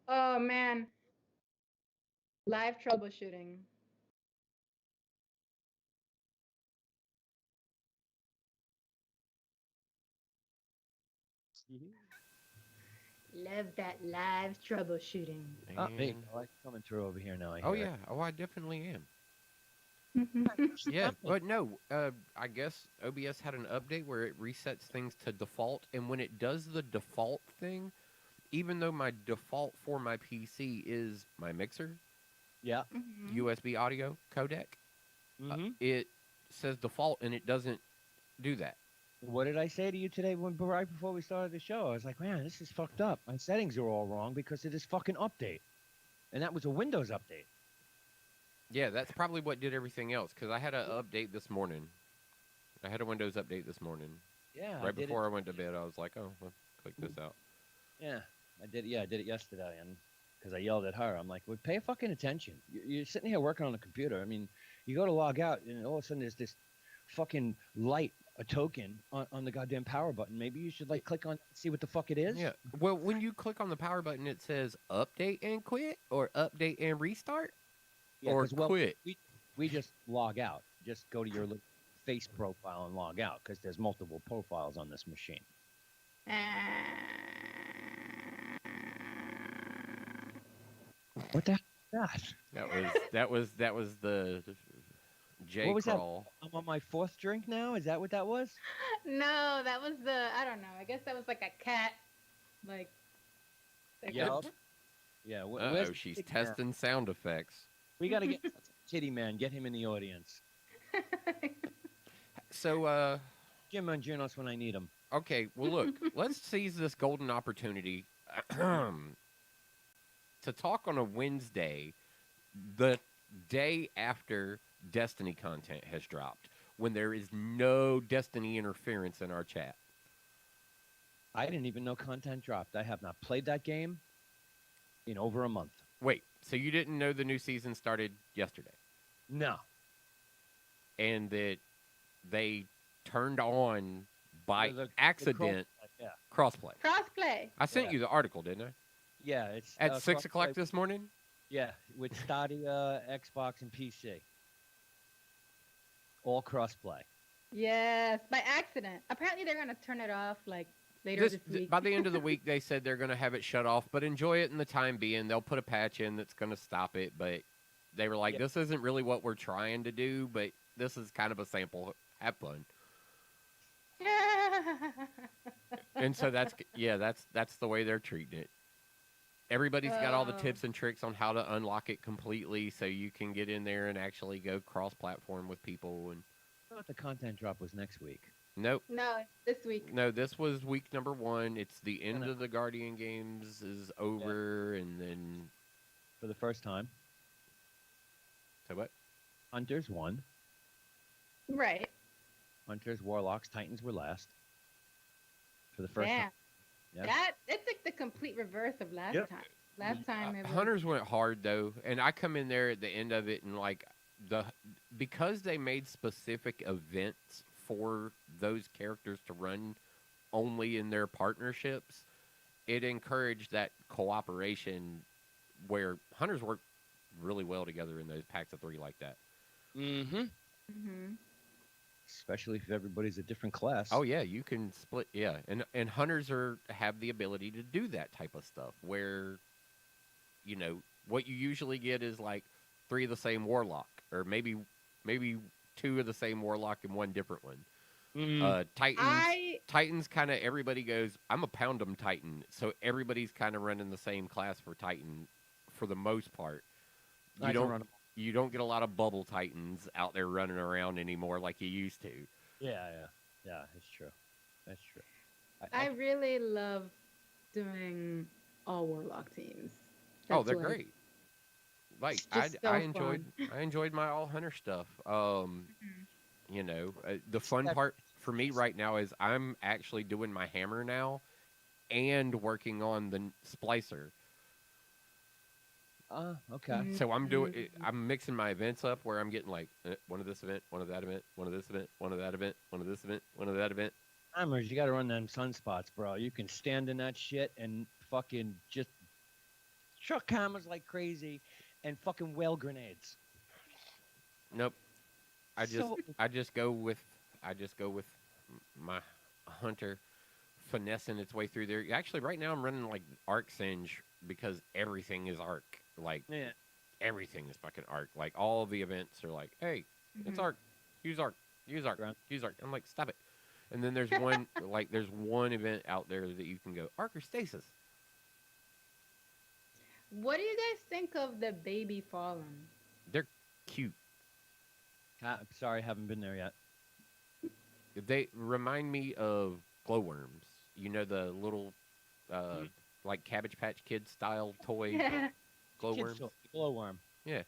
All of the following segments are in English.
Oh man, live troubleshooting. Love that live troubleshooting. Oh, there you And go. It's coming through over here now. I oh hear it. yeah, oh I definitely am. What's the Yeah, update? but no, I guess OBS had an update where it resets things to default, and when it does the default thing, even though my default for my PC is my mixer, Yeah. Hmm. USB audio codec, Mm-hmm. it says default and it doesn't do that. What did I say to you today right before we started the show? I was like, man, this is fucked up. My settings are all wrong because of this fucking update. And that was a Windows update. Yeah, that's probably what did everything else because I had an update this morning. I had a Windows update this morning. Yeah, I Right did it. before I went to bed, I was like, oh, well, click this out. Yeah, I did. Yeah, I did it yesterday, and because I yelled at her, I'm like, "Well, pay fucking attention. You're sitting here working on a computer. I mean, you go to log out, and all of a sudden there's this fucking light, a token on the goddamn power button. Maybe you should like click on, see what the fuck it is. Yeah. Well, when you click on the power button, it says update and quit or update and restart Yeah, or because quit. we just log out. Just go to your little face profile and log out because there's multiple profiles on this machine. What the hell is that? That was the J What was that? crawl. I'm on my fourth drink now. Is that what that was? No, that was the, I don't know. I guess that was like a cat, like. Yeah. Yeah. Oh, she's testing sound effects. We got to get Kitty Man. Get him in the audience. So, Jim and Junos when I need him. okay. Well, look, let's seize this golden opportunity to talk on a Wednesday, the day after Destiny content has dropped, when there is no Destiny interference in our chat. I didn't even know content dropped. I have not played that game in over a month. Wait, so you didn't know the new season started yesterday No. and that they turned on by The accident yeah. crossplay? Crossplay. I sent Yeah. you the article, didn't I? Yeah. It's At 6 o'clock crossplay- this morning? Yeah, with Stadia, Xbox, and PC. All crossplay. Yes, by accident. Apparently, they're gonna turn it off like later this week. By the end of the week, they said they're going to have it shut off, but enjoy it in the time being. They'll put a patch in that's going to stop it, but they were like, Yeah. this isn't really what we're trying to do, but this is kind of a sample. Have fun. And so that's the way they're treating it. Everybody's got all the Oh. tips and tricks on how to unlock it completely so you can get in there and actually go cross-platform with people. And I thought the content drop was next week. nope. No, it's this week. No, this was week number 1. It's the end Kinda- of the Guardian games is over, and then For the first time, so what? Hunters won. Right. Hunters, Warlocks, Titans were last. For the first Yeah. time. Yeah. That it's like the complete reverse of last Yep. time. Last time it was. Hunters went hard though, and I come in there at the end of it and like because they made specific events for those characters to run only in their partnerships, it encouraged that cooperation where hunters work really well together in those packs of 3 like that. Mm-hmm. Hmm. Especially if everybody's a different class. Oh yeah, you can split. Yeah, and hunters have the ability to do that type of stuff where, what you usually get is like 3 of the same warlock, or maybe 2 of the same warlock and 1 different one. Mm. Titans kind of everybody goes. I'm a pound 'em Titan, so everybody's kind of running the same class for Titan for the most part. I You can don't run 'em. you don't get a lot of bubble Titans out there running around anymore like you used to. Yeah, it's true. That's true. I really love doing all warlock teams. Oh, That's they're what- great. Like It's just so I enjoyed fun. I enjoyed my all hunter stuff. Mhm. The fun part for me right now is I'm actually doing my hammer now and working on the splicer. Okay. So Mhm. I'm mixing my events up where I'm getting like one of this event, one of that event, one of this event, one of that event, one of this event, one of that event. Hammers, you gotta run them sunspots, bro. You can stand in that shit and fucking just chuck cameras like crazy, and fucking whale grenades. Nope. I just So I just go with my hunter finessing its way through there. Actually, right now I'm running like Arc Singe because everything is Arc. Like yeah, everything is fucking Arc. Like all of the events are like, hey, it's Mhm. Arc. Use Arc. Use Arc. Right. Use Arc. I'm like, stop it. And then there's one like there's one event out there that you can go Arc or Stasis. What do you guys think of the baby fallen? They're cute. I'm sorry, haven't been there yet. They remind me of glowworms. You know the little like Cabbage Patch Kid style toy Yeah. glowworms. Glowworm. Yeah,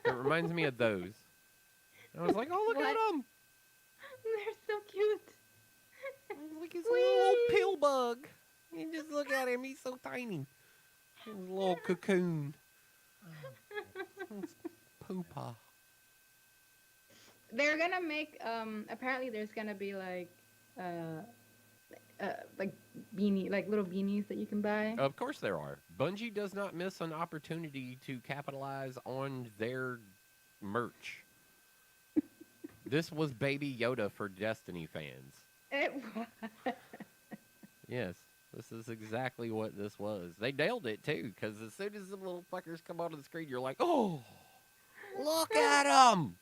it reminds me of those. I was like, oh look at What? him! They're so cute. Look, he's a little old pill bug. You just look at him; he's so tiny. He's a little cocoon. It's Poopa. They're gonna make apparently there's gonna be like beanie like little beanies that you can buy. Of course there are. Bungie does not miss an opportunity to capitalize on their merch. This was Baby Yoda for Destiny fans. It was. Yes, this is exactly what this was. They nailed it too, because as soon as the little fuckers come onto the screen, you're like, oh, look at them.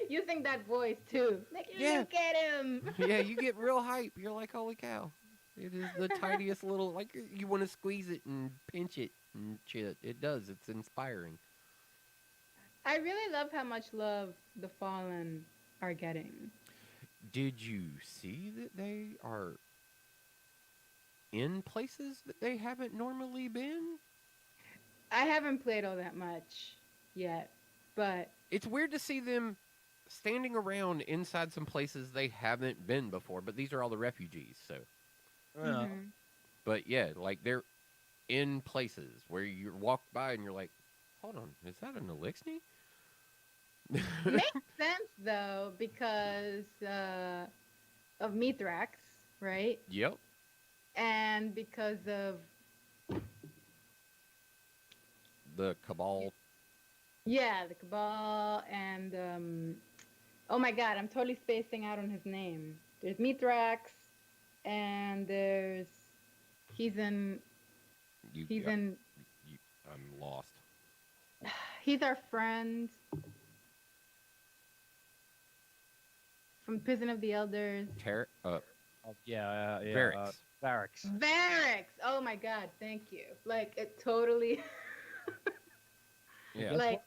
Using that voice too. Like Yeah. look at him. Yeah, you get real hype. You're like, holy cow. It is the tiniest little, like, you want to squeeze it and pinch it and shit. It does. It's inspiring. I really love how much love the Fallen are getting. Did you see that they are in places that they haven't normally been? I haven't played all that much yet, but It's weird to see them standing around inside some places they haven't been before, but these are all the refugees, so. mhm. But yeah, like they're in places where you walk by and you're like, hold on, is that an Elixni? Makes sense though because of Mithrax, right? Yep. And because of The Cabal. the Cabal and oh my god, I'm totally spacing out on his name. There's Mithrax and there's he's in I'm lost. he's our friend from Prison of the Elders. Oh, yeah, Varix. Barracks. Varix. Oh my god, thank you. Like it totally Yeah. like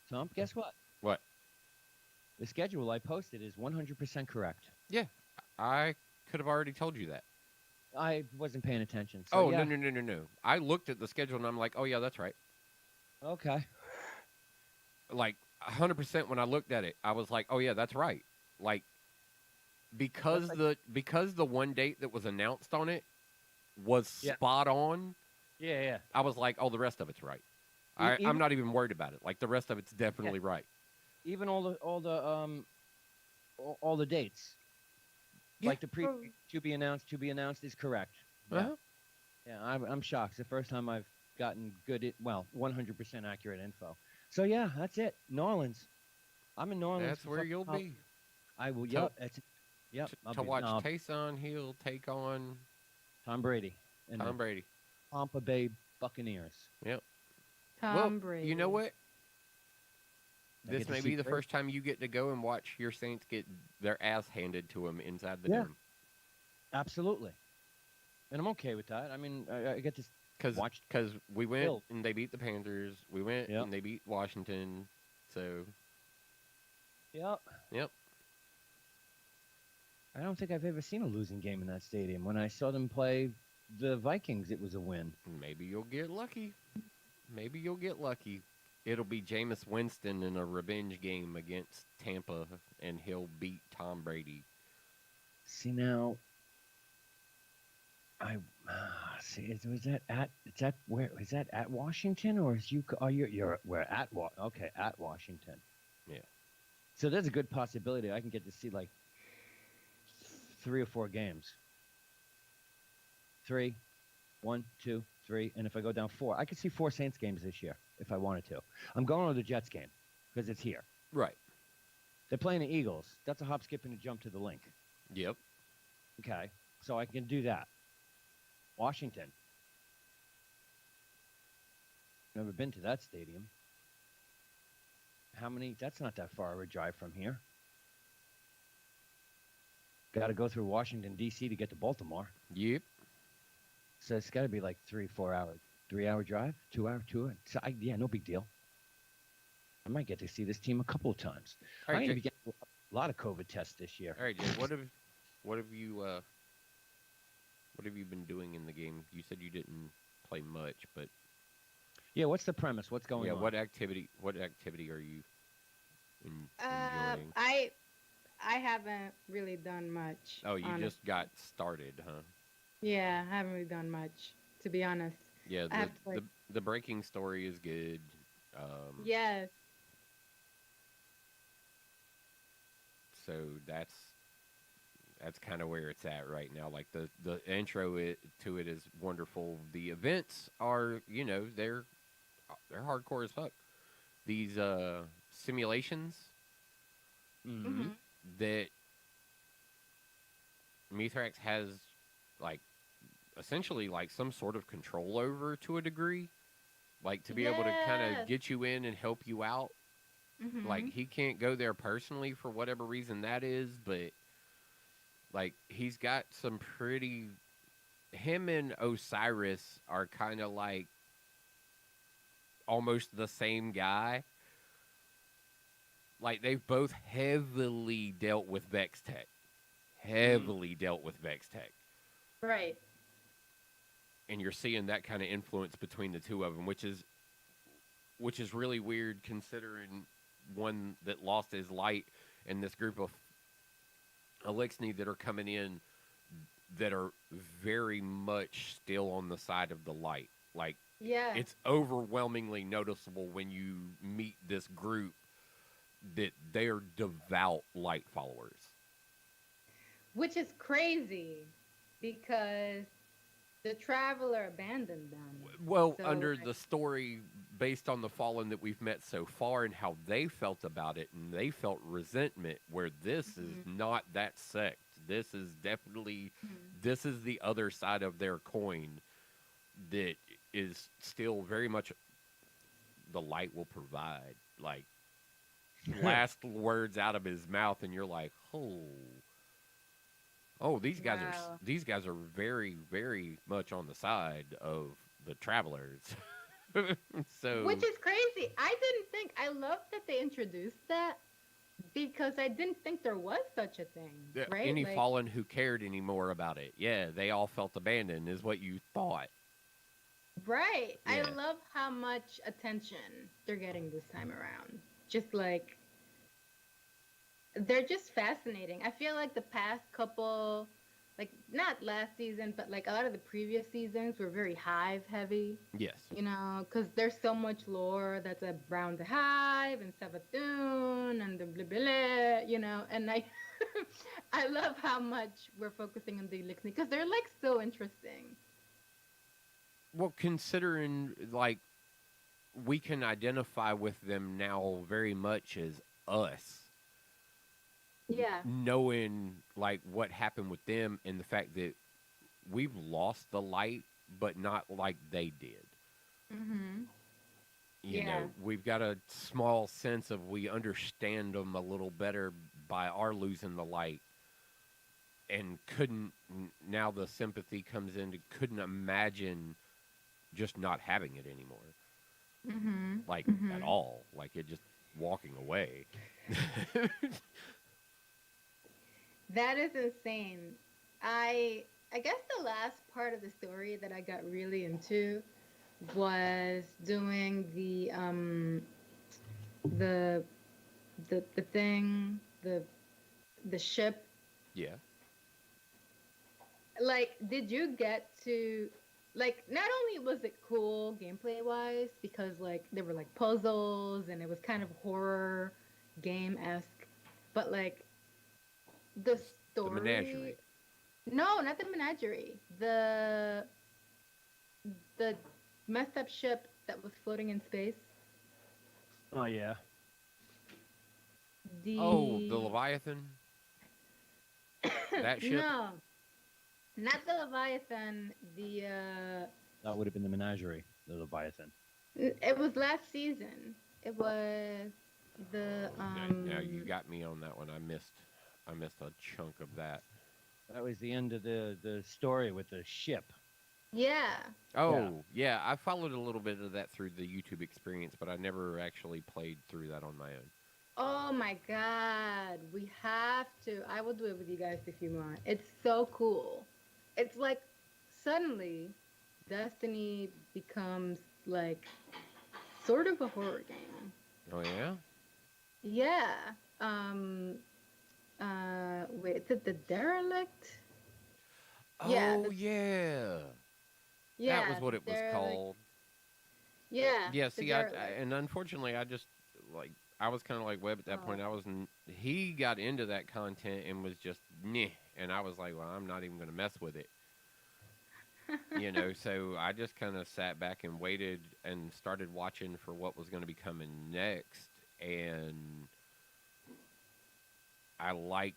Tom, guess what? What? The schedule I posted is 100% correct. I could have already told you that. I wasn't paying attention. So Oh, yeah. no. I looked at the schedule and I'm like, oh, yeah, that's right. Okay. Like, 100% when I looked at it, I was like, oh, yeah, that's right. Like, because the one date that was announced on it was spot on, Yeah. I was like, oh, the rest of it's right. Even- I'm not even worried about it. Like, the rest of it's definitely right. Even all the dates. Yeah. Like the to be announced is correct. Yeah. Uh-huh. Yeah, I'm shocked. It's the first time I've gotten 100% accurate info. So yeah, that's it. New Orleans. I'm in New Orleans. That's where you'll be. I will. To- Yep. Yep. I'll To be- watch no, Taysom Hill take on Tom Brady and Tom the Brady. Tampa Bay Buccaneers. Tom Brady. You know what? I This get to may see be the Brady. first time you get to go and watch your Saints get their ass handed to them inside the Yeah. dome. Absolutely. And I'm okay with that. I mean, I get to watch. Because we went Bill. and they beat the Panthers. We went Yep. and they beat Washington. So, Yep. Yep. I don't think I've ever seen a losing game in that stadium. When I saw them play the Vikings, it was a win. maybe you'll get lucky. Maybe you'll get lucky. It'll be Jameis Winston in a revenge game against Tampa, and he'll beat Tom Brady. See now, I see. Was that at? Is that where? Is that at Washington or is you? Oh, we're at okay, at Washington. Yeah. So there's a good possibility I can get to see like 3 or 4 games. 3, 1, 2, 3, and if I go down 4, I could see 4 Saints games this year if I wanted to. I'm going to the Jets game because it's here. Right. They're playing the Eagles. That's a hop, skip, and a jump to the link. Yep. Okay, so I can do that. Washington. Never been to that stadium. How many? That's not that far of a drive from here. Got to go through Washington, D.C. to get to Baltimore. Yep. So it's got to be like 3-4 hours. 3-hour drive? 2 hour? 2 hour? So yeah, no big deal. I might get to see this team a couple of times. All right, I'm going to Jay. be getting a lot of COVID tests this year. All right, Jay, what have you been doing in the game? You said you didn't play much, but Yeah, what's the premise? What's going on? what activity are you enjoying? I haven't really done much. Oh, you honest- just got started, huh? Yeah, I haven't really done much, to be honest. Yeah, I have to, like- the breaking story is good. Yes. So that's kind of where it's at right now. Like the intro to it is wonderful. The events are, they're hardcore as fuck. These simulations Mm-hmm. that Mithrax has, like, essentially like some sort of control over to a degree, like to be able to kind of Yes. get you in and help you out. Mhm. Like, he can't go there personally for whatever reason that is, but like he's got some pretty. Him and Osiris are kind of like almost the same guy. Like, they've both heavily dealt with Vex Tech. Right. And you're seeing that kind of influence between the two of them, which is really weird considering one that lost his light and this group of Elixni that are coming in that are very much still on the side of the light. Like, Yeah. it's overwhelmingly noticeable when you meet this group that they're devout light followers. Which is crazy because the Traveler abandoned them. Well, So, under like- the story based on the Fallen that we've met so far and how they felt about it, and they felt resentment, where this is not that sect. This is definitely, this is the other side of their coin that is still very much the light will provide. Like, last words out of his mouth, and you're like, oh, these guys Wow. are very, very much on the side of the Travelers. So, Which is crazy. I love that they introduced that because I didn't think there was such a thing. yeah, Right? any Like, Fallen who cared anymore about it, yeah, they all felt abandoned, is what you thought. Right. I Yeah. love how much attention they're getting this time around. Just like they're just fascinating. I feel like the past couple, like not last season, but like a lot of the previous seasons were very Hive heavy, Yes. because there's so much lore that's around the Hive and Savathun and the blah, blah, blah, and I I love how much we're focusing on the Elixir because they're like so interesting. Well, considering, like, we can identify with them now very much as us. Yeah. Knowing, like, what happened with them and the fact that we've lost the light, but not like they did. Mm-hmm. You Yeah. know, we've got a small sense of we understand them a little better by our losing the light. And now the sympathy comes in, couldn't imagine just not having it anymore. Mm-hmm. Like, at all. Like, it just walking away. That is insane. I guess the last part of the story that I got really into was doing the thing, the ship. Yeah. Like, did you get to, like, not only was it cool gameplay wise because like there were like puzzles and it was kind of horror game-esque, but like the story. menagerie. No, not the menagerie. The messed up ship that was floating in space. Oh yeah. Oh, the The Leviathan, that ship. no, not the Leviathan. That would have been the menagerie, the Leviathan. It was last season. It was the Now you got me on that one. I missed a chunk of that. That was the end of the story with the ship. yeah. Oh, yeah, I followed a little bit of that through the YouTube experience, but I never actually played through that on my own. Oh my God, we have to. I will do it with you guys if you want. It's so cool. It's like suddenly Destiny becomes like sort of a horror game. Oh yeah? Yeah. Um wait, is it the derelict? Yeah, Oh yeah. That was yeah, what the it was derelict. called. Yeah, Yeah, the see, derelict. and unfortunately, I just like I was kind of like Webb at that point. Oh. He got into that content and was just meh, and I was like, well, I'm not even going to mess with it, So I just kind of sat back and waited and started watching for what was going to be coming next, and I liked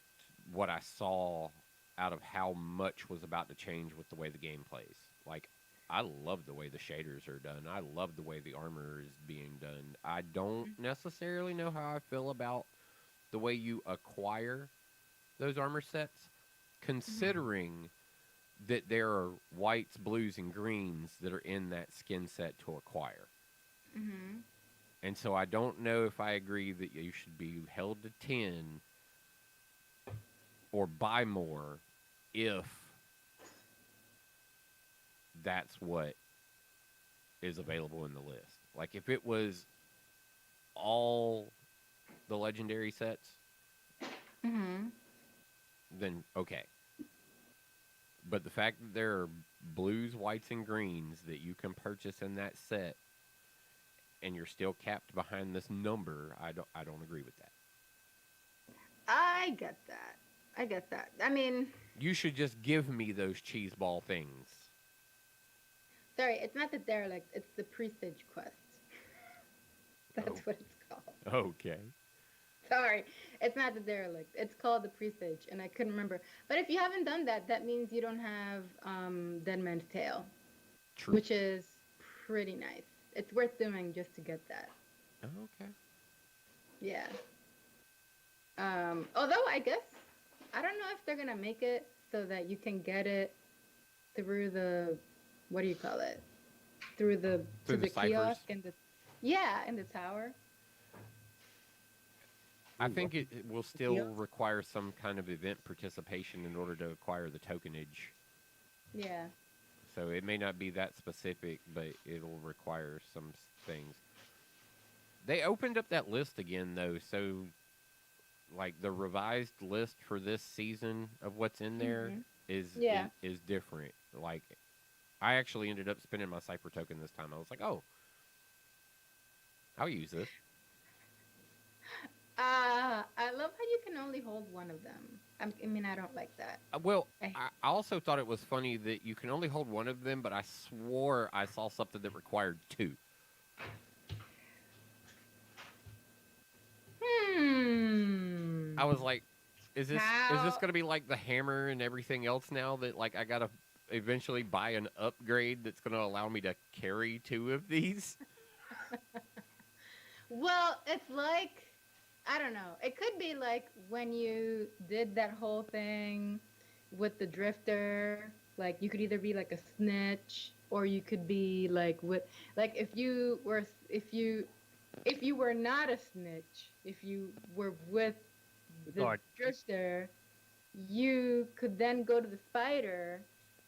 what I saw out of how much was about to change with the way the game plays. Like, I love the way the shaders are done. I love the way the armor is being done. I don't necessarily know how I feel about the way you acquire those armor sets, Mhm. considering that there are whites, blues, and greens that are in that skin set to acquire. Mhm. And so I don't know if I agree that you should be held to 10 or buy more if that's what is available in the list. Like if it was all the legendary sets, Mhm. then okay. But the fact that there are blues, whites, and greens that you can purchase in that set and you're still capped behind this number, I don't agree with that. I get that. I get that. I mean, You should just give me those cheese ball things. sorry, it's not the derelict, it's the presage quest. Oh, That's what it's called. okay. Sorry, it's not the derelict. It's called the presage, and I couldn't remember. But if you haven't done that, that means you don't have Dead Man's Tale, True. which is pretty nice. It's worth doing just to get that. Okay. Yeah. Although I guess I don't know if they're gonna make it so that you can get it through the what do you call it? Through the Through to the the ciphers. kiosk and the yeah in the tower. I Ooh, think what's it will the still kiosk? require some kind of event participation in order to acquire the tokenage. Yeah. So it may not be that specific, but it'll require some things. They opened up that list again, though. So, like the revised list for this season of what's in there Hmm. is Yeah. is, is different. Like, I actually ended up spending my cipher token this time. I was like, oh, I'll use this. I love how you can only hold one of them. I mean, I don't like that. Well, I, I also thought it was funny that you can only hold one of them, but I swore I saw something that required two. I was hmm. like, is this How? going to be like the hammer and everything else now that like I got to eventually buy an upgrade that's going to allow me to carry two of these? Well, it's like I don't know. It could be like when you did that whole thing with the drifter. Like you could either be like a snitch or you could be like with like if you were not a snitch, if you were with the Guard. drifter, you could then go to the spider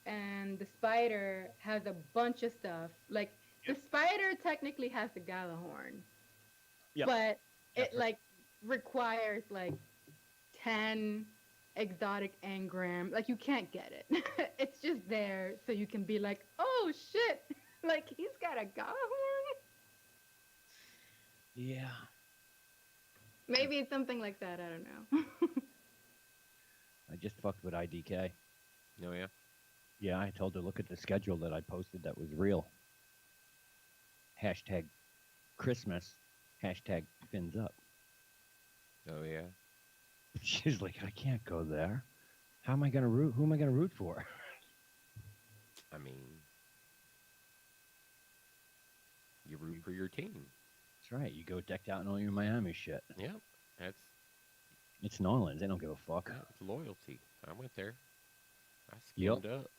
and the spider has a bunch of stuff. Like the Yep. spider technically has the Galahorn, Yep. but it Yep. like requires like 10 exotic engram. Like you can't get it. It's just there so you can be like, oh shit, like he's got a Galahorn. Yeah. Maybe it's something like that. I don't know. I just fucked with IDK. Oh yeah. Yeah, I told her, look at the schedule that I posted that was real. Hashtag Christmas. Hashtag fins up. Oh yeah. She's like, I can't go there. How am I going to root? Who am I going to root for? I mean, you root for your team. That's right. You go decked out in all your Miami shit. Yep. That's It's New Orleans. They don't give a fuck. that's loyalty. I went there. I Yep. skimmed up.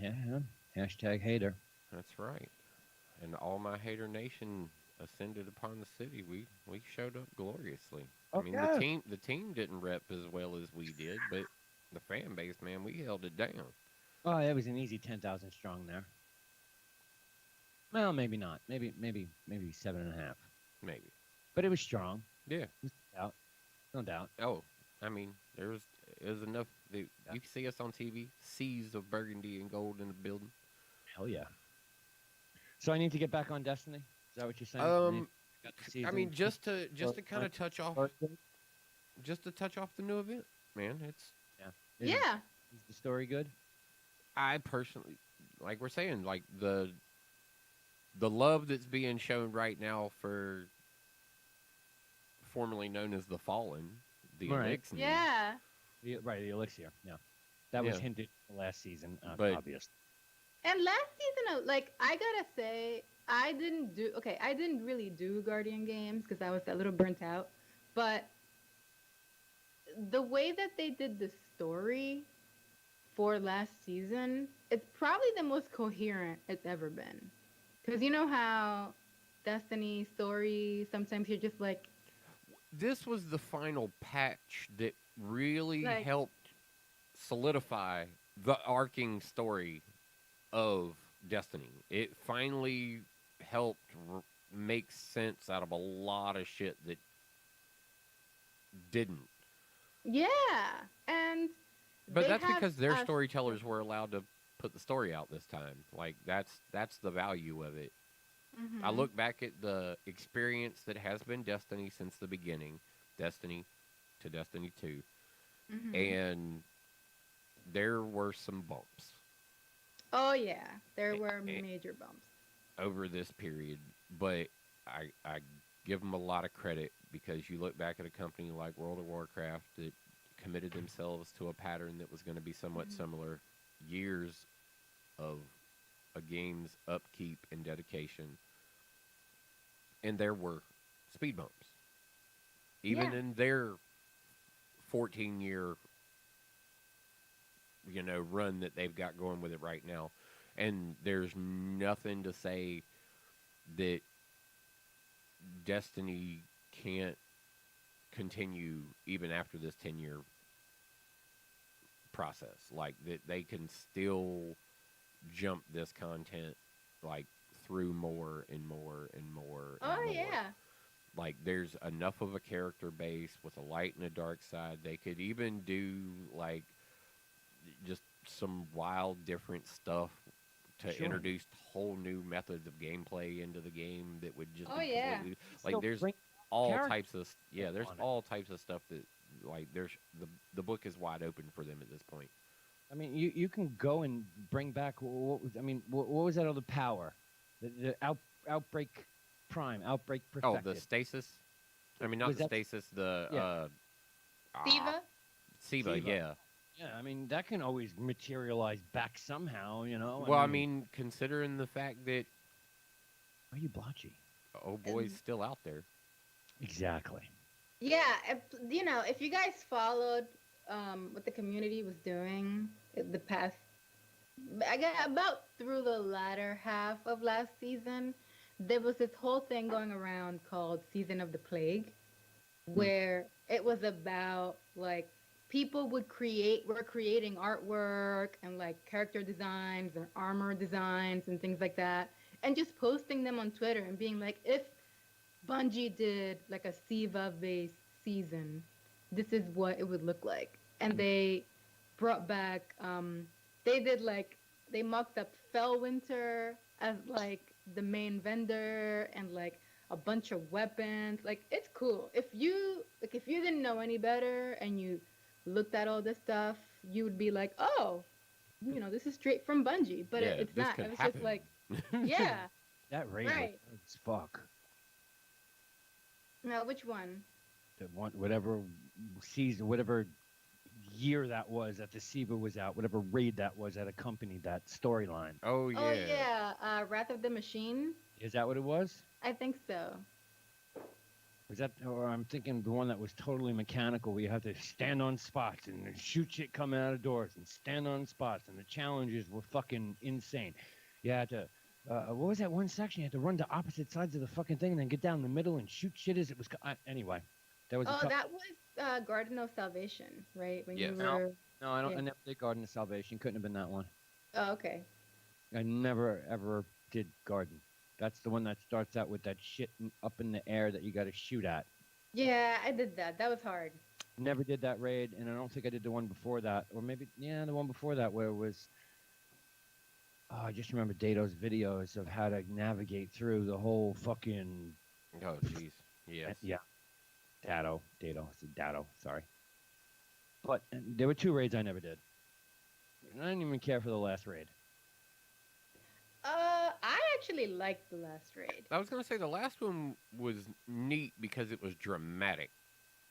Yeah. Hashtag hater. That's right. And all my hater nation ascended upon the city. We showed up gloriously. I Oh, mean, yeah. the team didn't rep as well as we did, but the fan base, man, we held it down. Oh, it was an easy 10,000 strong there. Well, maybe not. Maybe 7.5. Maybe. But it was strong. Yeah. No doubt. Oh, I mean, it was enough that you can see us on TV, seas of burgundy and gold in the building. Hell yeah. So I need to get back on Destiny? Is that what you're saying? I mean, just to kind of touch off, Is just to touch off the new event, man. It's Yeah. the story good? I personally, like we're saying, like the love that's being shown right now for formerly known as the Fallen, the Right. Elixir. Yeah. Right, the Elixir. Yeah. That was Yeah. hinted last season, But- obvious. And last season, like, I gotta say, I didn't really do Guardian games because I was a little burnt out. But the way that they did the story for last season, it's probably the most coherent it's ever been. Because you know how Destiny story, sometimes you're just like, This was the final patch that really Like- helped solidify the arcing story of Destiny. It finally helped make sense out of a lot of shit that didn't. yeah. And But they that's have because their a- storytellers were allowed to put the story out this time. Like that's the value of it. I Mhm. look back at the experience that has been Destiny since the beginning, Destiny to Destiny 2, Mhm. and there were some bumps Oh yeah, there were Eh, major bumps. over this period, but I give them a lot of credit because you look back at a company like World of Warcraft that committed themselves to a pattern that was going to be somewhat Mhm. similar, years of a game's upkeep and dedication, and there were speed bumps, even Yeah. in their 14-year run that they've got going with it right now. And there's nothing to say that Destiny can't continue even after this 10-year process. Like that they can still jump this content like through more and more and more and Oh more. yeah. Like there's enough of a character base with a light and a dark side. They could even do like just some wild different stuff to Sure. introduce whole new methods of gameplay into the game that would just Oh, be yeah. completely Still like there's bring all characters types of there's on it. all types of stuff that like there's the book is wide open for them at this point. I mean, you can go and bring back. What was that other power? The outbreak prime, outbreak Oh, perfected. the stasis. I mean, not Was the that- stasis. The Yeah. Siva? Siva, Siva. yeah. Yeah, I mean that can always materialize back somehow. Well, I mean, considering the fact that why are you blotchy? oh boy's still out there. Exactly. Yeah, if you guys followed what the community was doing the past, I got about through the latter half of last season, there was this whole thing going around called Season of the Plague, where it was about like people were creating artwork and like character designs and armor designs and things like that, and just posting them on Twitter and being like, if Bungie did like a Siva-based season, this is what it would look like. And they brought back, they mocked up Fellwinter as like the main vendor and like a bunch of weapons. Like it's cool. If you didn't know any better and you looked at all this stuff, you would be like, oh, this is straight from Bungie, but Yeah, it's this not. could It was happen. just like, yeah, That raid right. was as fuck. Now, which one? The one, whatever season, whatever year that was that the SIVA was out, whatever raid that was that accompanied that storyline. Oh Oh yeah. yeah, Wrath of the Machine. Is that what it was? I think so. Was that, or I'm thinking the one that was totally mechanical, where you have to stand on spots and shoot shit coming out of doors and stand on spots, and the challenges were fucking insane. You had to, what was that one section? You had to run to opposite sides of the fucking thing and then get down the middle and shoot shit as it was. Anyway, that was. Oh, that was Garden of Salvation, right? When Yes. you were. No, I don't. Yeah. I never did Garden of Salvation. Couldn't have been that one. Oh, okay. I never ever did Garden. That's the one that starts out with that shit up in the air that you got to shoot at. Yeah, I did that. That was hard. Never did that raid, and I don't think I did the one before that, or maybe the one before that where it was. Oh, I just remember Dato's videos of how to navigate through the whole fucking. Oh jeez. Yes. Yeah. Dato. I said Dato. Sorry. But there were 2 raids I never did. I didn't even care for the last raid. I actually liked the last raid. I was gonna say the last one was neat because it was dramatic.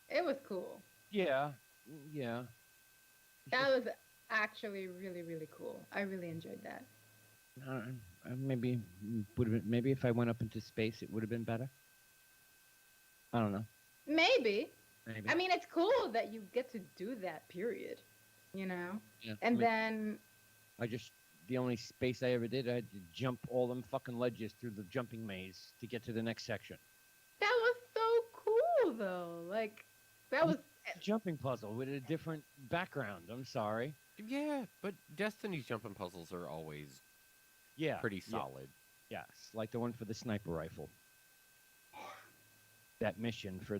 It was cool. Yeah. That was actually really, really cool. I really enjoyed that. Maybe would have been, maybe if I went up into space, it would have been better. I don't know. Maybe. Maybe. I mean, it's cool that you get to do that. Period. Yeah. And then. The only space I ever did, I had to jump all them fucking ledges through the jumping maze to get to the next section. That was so cool, though. Like, that was. Jumping puzzle with a different background. I'm sorry. Yeah, but Destiny's jumping puzzles are always pretty solid. Yes, like the one for the sniper rifle. That mission for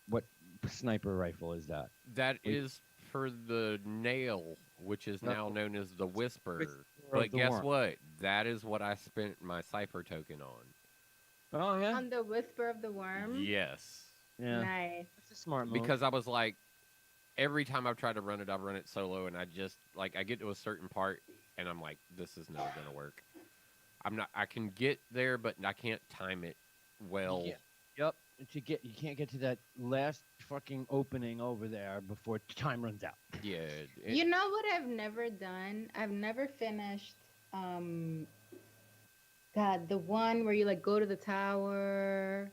what sniper rifle is that? That is for the nail, which is now known as the Whisper. But guess what? That is what I spent my Cypher token on. Oh, yeah? On the Whisper of the Worm? Yes. Yeah. Nice. That's a smart move. Because I was like, every time I've tried to run it, I've run it solo, and I just, like, I get to a certain part, and I'm like, this is never going to work. I can get there, but I can't time it well. Yeah. Yep. You can't get to that last fucking opening over there before time runs out. Yeah. You know what I've never done? I've never finished the one where you like go to the tower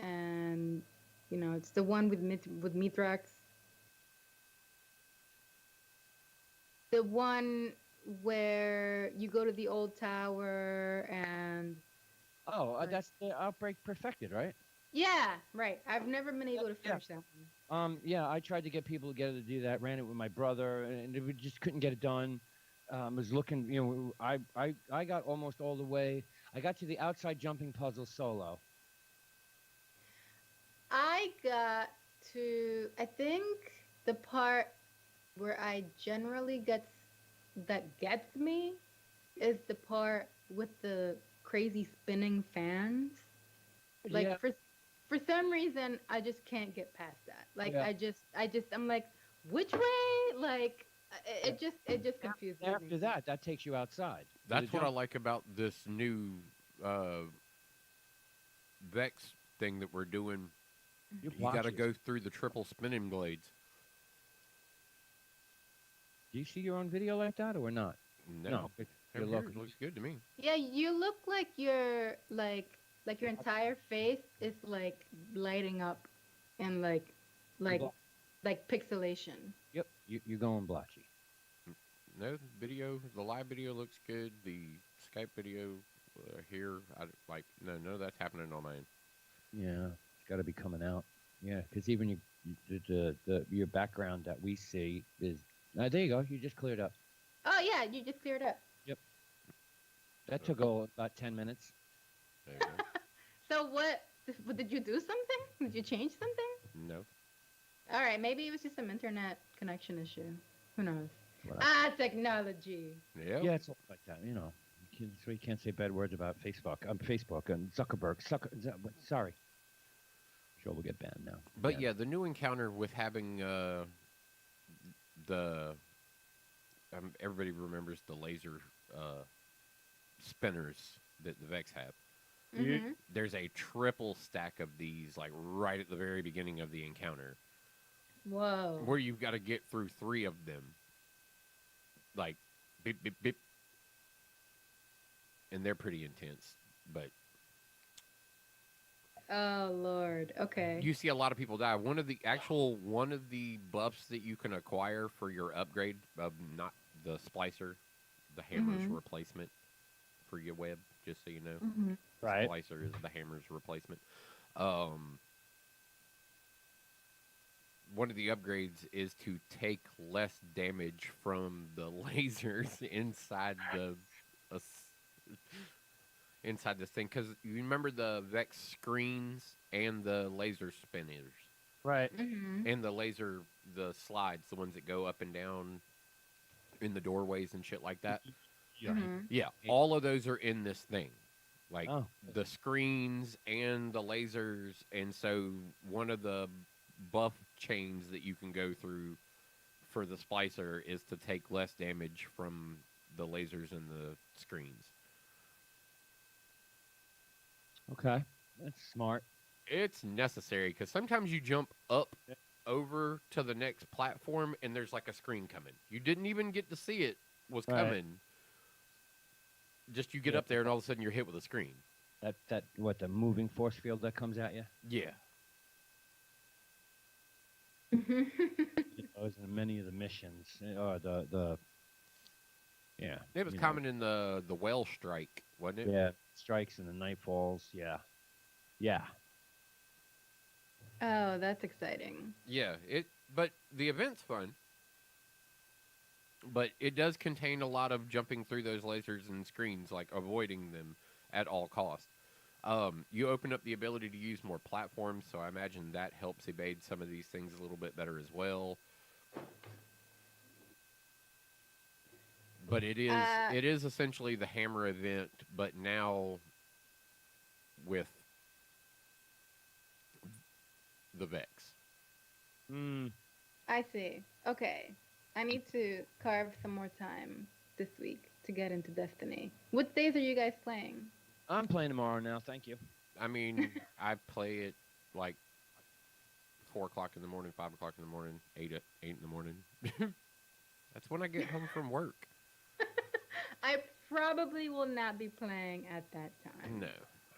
and it's the one with Mithrax. The one where you go to the old tower and that's the Outbreak Perfected, right? yeah, right. I've never been able to finish that one. Yeah, I tried to get people together to do that. Ran it with my brother, and we just couldn't get it done. Was looking, I got almost all the way. I got to the outside jumping puzzle solo. I got to, I think the part where I generally gets me is the part with the crazy spinning fans. Like Yeah. For some reason I just can't get past that. Like Yeah. I'm like, which way? Like it just confuses me. After that takes you outside. That's what I like about this new Vex thing that we're doing. You got to go through the triple spinning blades. Do you see your own video like that or not? No. You're Here, looking. it looks good to me. Yeah, you look like you're like your entire face is like lighting up and like pixelation. Yep, you're going blotchy. No, the live video looks good. The Skype video here, none of that's happening on mine. Yeah, it's got to be coming out. Yeah, because even your background that we see is. There you go. You just cleared up. Oh yeah, you just cleared up. Yep. That took about 10 minutes. There you go. So what? Did you do something? Did you change something? No. All right, maybe it was just some internet connection issue. Who knows? Whatever. Technology. Yeah. Yeah, it's all like that. So you can't say bad words about Facebook. Facebook and Zuckerberg. Sorry. Sure, we'll get banned now. But yeah, the new encounter with having the everybody remembers the laser uh, spinners that the Vex have. Yeah. Mm-hmm. There's a triple stack of these, like right at the very beginning of the encounter, Whoa. where you've got to get through three of them, like beep beep beep, and they're pretty intense. But Oh Lord. Okay. you see a lot of people die. One of the buffs that you can acquire for your upgrade of not the splicer, the hammer's Mhm. replacement for your web. Just so you know, Mm-hmm. Right. splicer is the hammer's replacement. Um, One of the upgrades is to take less damage from the lasers uh, s- inside this thing, because you remember the Vex screens and the laser spinners Right. Mm-hmm. and the slides, the ones that go up and down in the doorways and shit like that. Yeah. Mm-hmm. Yeah, all of those are in this thing, like Oh. the screens and the lasers. And so one of the buff chains that you can go through for the splicer is to take less damage from the lasers and the screens. Okay. That's smart. It's necessary because sometimes you jump up over to the next platform and there's like a screen coming. You didn't even get to see it was Right. coming. Just you get Yeah. up there and all of a sudden you're hit with a screen. That what the moving force field that comes at you? Yeah. Those are many of the missions. Or the yeah. It was you know, common in the whale strike, wasn't it? Yeah. Strikes and the nightfalls. Yeah. Yeah. Oh, that's exciting. Yeah, but the event's fun. But it does contain a lot of jumping through those lasers and screens, like avoiding them at all costs. You open up the ability to use more platforms, so I imagine that helps evade some of these things a little bit better as well. But it is essentially the hammer event, but now with the Vex. Mm. I see. Okay. I need to carve some more time this week to get into Destiny. What days are you guys playing? I'm playing tomorrow now. Thank you. I mean, I play it like 4 o'clock in the morning, 5 o'clock in the morning, eight in the morning. That's when I get home from work. I probably will not be playing at that time. No,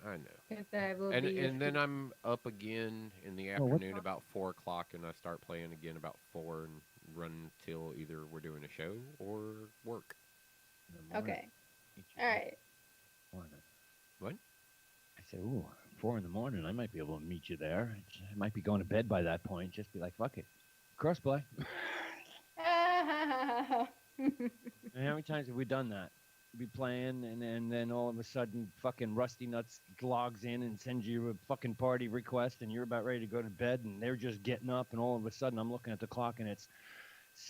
I know. Because I will be. And then I'm up again in the Oh, what afternoon time? about 4 o'clock, and I start playing again about 4 and run till either we're doing a show or work. In the morning. Okay. Meet you All in right. the morning. What? I said, ooh, 4 in the morning. I might be able to meet you there. I might be going to bed by that point. Just be like, fuck it. Crossplay. And how many times have we done that? Be playing, and then all of a sudden, fucking Rusty Nuts logs in and sends you a fucking party request, and you're about ready to go to bed, and they're just getting up, and all of a sudden, I'm looking at the clock, and it's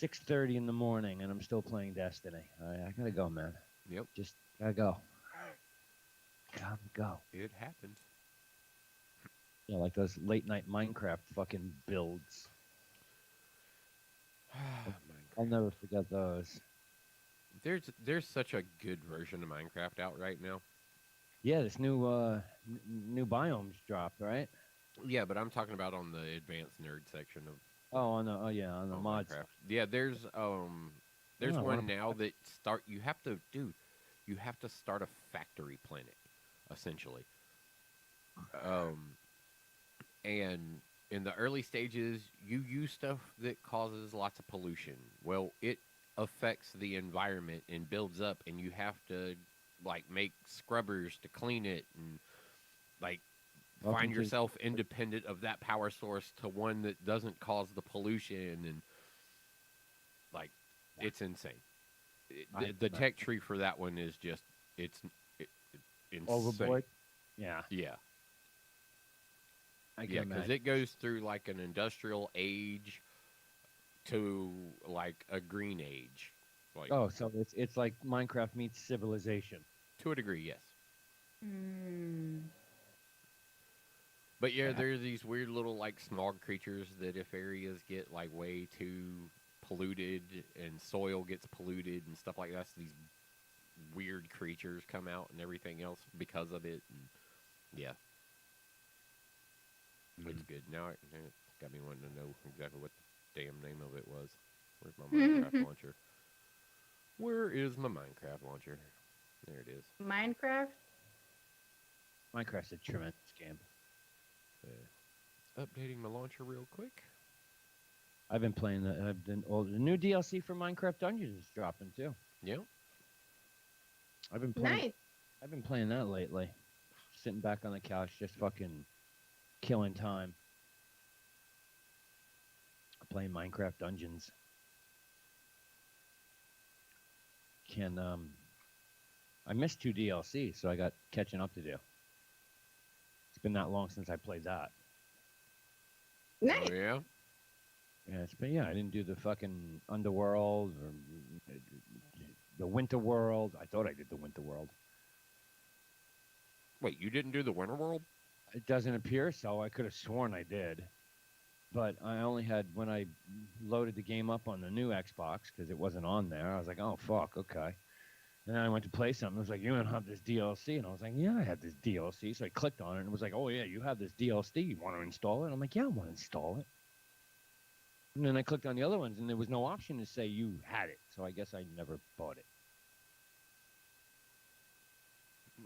6:30 in the morning, and I'm still playing Destiny. I gotta go, man. Yep, Just gotta go. Gotta go. it happens. Yeah, like those late night Minecraft fucking builds. I'll never forget those. There's such a good version of Minecraft out right now. Yeah, this new biomes dropped, right? Yeah, but I'm talking about on the advanced nerd section of Oh, on the mods. Minecraft. Yeah, there's Oh, I one wanna- now that you have to start a factory planet, essentially. And in the early stages, you use stuff that causes lots of pollution. Well, it affects the environment and builds up, and you have to like make scrubbers to clean it, and like Welcome find to- yourself independent of that power source to one that doesn't cause the pollution, and like it's insane. The tech tree for that one is just it's insane. Overboard. Yeah, Yeah. I can Yeah, because imagine. it goes through like an industrial age to like a green age, like Oh, so it's like Minecraft meets Civilization. to a degree, yes. Mm. But yeah, Yeah. there are these weird little like smog creatures that if areas get like way too polluted and soil gets polluted and stuff like that. So these weird creatures come out and everything else because of it. And yeah, it's good. Now it got me wanting to know exactly what the damn name of it was. Where's my Minecraft launcher? Where is my Minecraft launcher? There it is. Minecraft? Minecraft's a tremendous game. Updating my launcher real quick. I've been playing the new DLC for Minecraft Dungeons is dropping too. Yeah. I've been playing. Nice. I've been playing that lately. Sitting back on the couch, just fucking killing time. Playing Minecraft Dungeons. I missed 2 DLCs, so I got catching up to do. It's been that long since I played that. Nice. Oh, yeah. Yeah, I didn't do the fucking Underworld or the Winter World. I thought I did the Winter World. Wait, you didn't do the Winter World? It doesn't appear so. I could have sworn I did. But I only had, when I loaded the game up on the new Xbox, because it wasn't on there, I was like, oh, fuck, okay. And then I went to play something. It was like, you don't have this DLC. And I was like, yeah, I had this DLC. So I clicked on it, and it was like, oh, yeah, you have this DLC. You want to install it? I'm like, yeah, I want to install it. And then I clicked on the other ones, and there was no option to say you had it. So I guess I never bought it.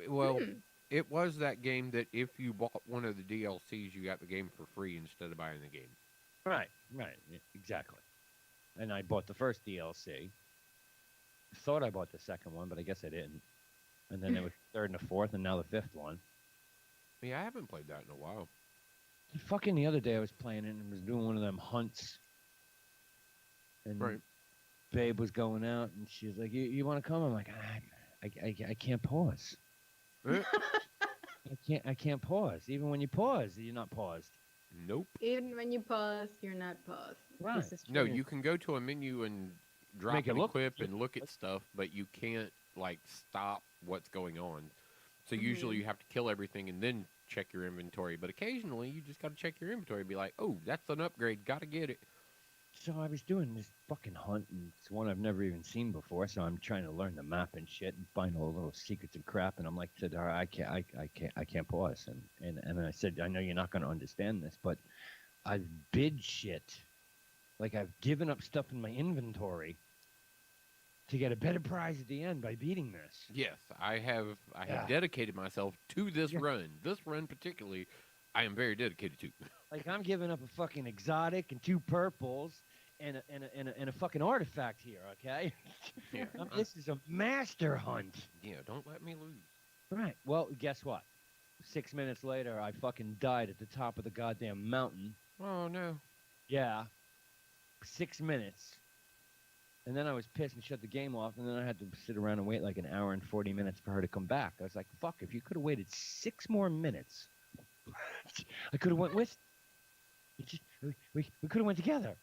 Well, it was that game that if you bought one of the DLCs, you got the game for free instead of buying the game. Right, exactly. And I bought the first DLC. Thought I bought the second one, but I guess I didn't. And then there was the third and the fourth, and now the fifth one. Yeah, I haven't played that in a while. Fucking the other day I was playing it and was doing one of them hunts. And Right. Babe was going out, and she was like, you want to come? I'm like, I can't pause. I can't pause. Even when you pause, you're not paused. Nope. Even when you pause, you're not paused. Right. This is true. No, you can go to a menu and drop Make it and look- equip and look at stuff, but you can't like stop what's going on. So usually you have to kill everything and then check your inventory. But occasionally you just got to check your inventory and be like, oh, that's an upgrade. Got to get it. So I was doing this fucking hunt, and it's one I've never even seen before. So I'm trying to learn the map and shit, and find all the little secrets and crap. And I'm like, to her, I can't pause. And I said, I know you're not going to understand this, but I've bid shit, like I've given up stuff in my inventory to get a better prize at the end by beating this. Yes, I have Yeah. dedicated myself to this Yeah. run. This run particularly, I am very dedicated to. Like I'm giving up a fucking exotic and 2 purples and a fucking artifact here. Okay, Yeah. this is a master hunt. Yeah, don't let me lose. Right. Well, guess what? 6 minutes later, I fucking died at the top of the goddamn mountain. Oh, no. Yeah. 6 minutes. And then I was pissed and shut the game off, and then I had to sit around and wait like an hour and 40 minutes for her to come back. I was like, fuck, if you could have waited 6 more minutes, I could have went with. We could have went together.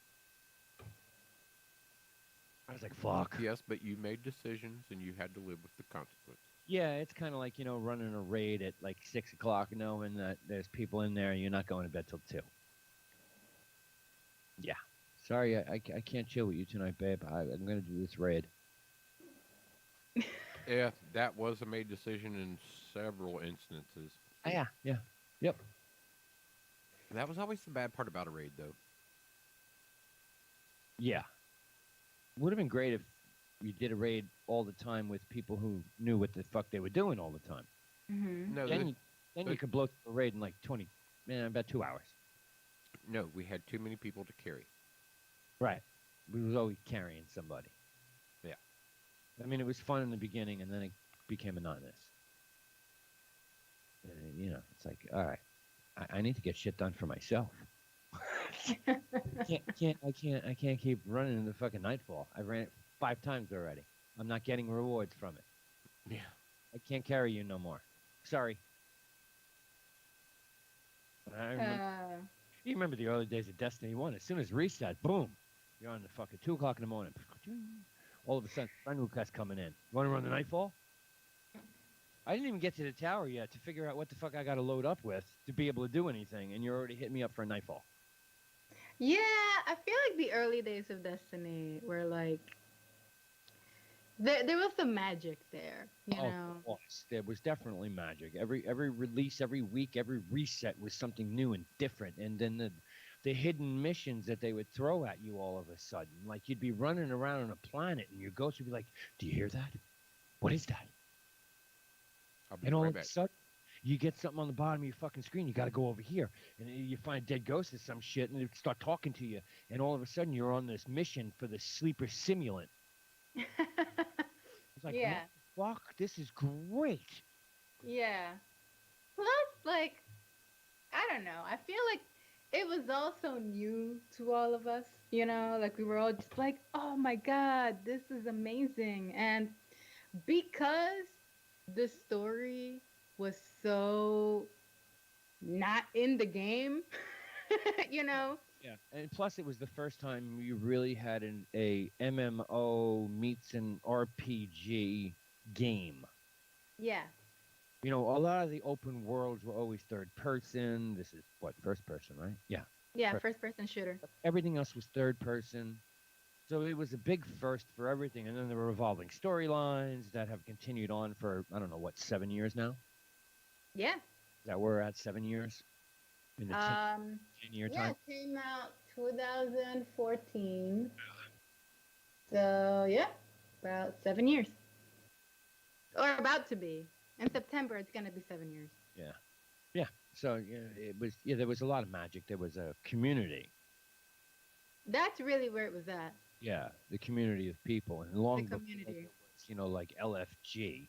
I was like, fuck. Yes, but you made decisions and you had to live with the consequences. Yeah, it's kind of like, running a raid at like 6 o'clock, knowing that there's people in there and you're not going to bed till 2. Yeah. Sorry, I can't chill with you tonight, babe. I'm going to do this raid. Yeah, that was a made decision in several instances. Yeah. Yep. That was always the bad part about a raid, though. Yeah. Would have been great if you did a raid all the time with people who knew what the fuck they were doing all the time. No, Then you could blow through a raid in like about 2 hours. no, we had too many people to carry. Right. We was always carrying somebody. Yeah. I mean, it was fun in the beginning, and then it became monotonous. It's like, all right, I need to get shit done for myself. I can't keep running in the fucking Nightfall. I ran it 5 times already. I'm not getting rewards from it. Yeah. I can't carry you no more. Sorry. You remember the early days of Destiny 1? As soon as reset, boom, you're on the fucking 2 o'clock in the morning. All of a sudden, friend request coming in. You want to run the Nightfall? I didn't even get to the tower yet to figure out what the fuck I got to load up with to be able to do anything, and you're already hitting me up for a Nightfall. Yeah, I feel like the early days of Destiny were like there was some magic there, you Oh, know. there was definitely magic. Every release, every week, every reset was something new and different. And then the hidden missions that they would throw at you all of a sudden, like you'd be running around on a planet, and your ghost would be like, "Do you hear that? What is that?" I'll be And all right of a back. sudden, you get something on the bottom of your fucking screen. You got to go over here, and you find a dead ghost or some shit, and they start talking to you. And all of a sudden, you're on this mission for the sleeper simulant. It's like, Yeah, motherfuck, this is great. yeah. Plus, like, I don't know. I feel like it was also new to all of us, you know? Like, we were all just like, oh my God, this is amazing. And because the story was so not in the game, you know? Yeah, and plus it was the first time you really had a MMO meets an RPG game. Yeah. You know, a lot of the open worlds were always third person. This is what, first person, right? Yeah. Yeah, First. first person shooter. Everything else was third person. So it was a big first for everything. And then there were revolving storylines that have continued on for, I don't know, what, 7 years now? Yeah. That we're at 7 years in the 10, Um, 10-year yeah, time. it came out 2014. So, yeah, about 7 years. Or about to be. In September, it's going to be 7 years. Yeah. Yeah. So yeah, it was, yeah, there was a lot of magic. There was a community. That's really where it was at. Yeah, the community of people, and The long before there community. was, like LFG,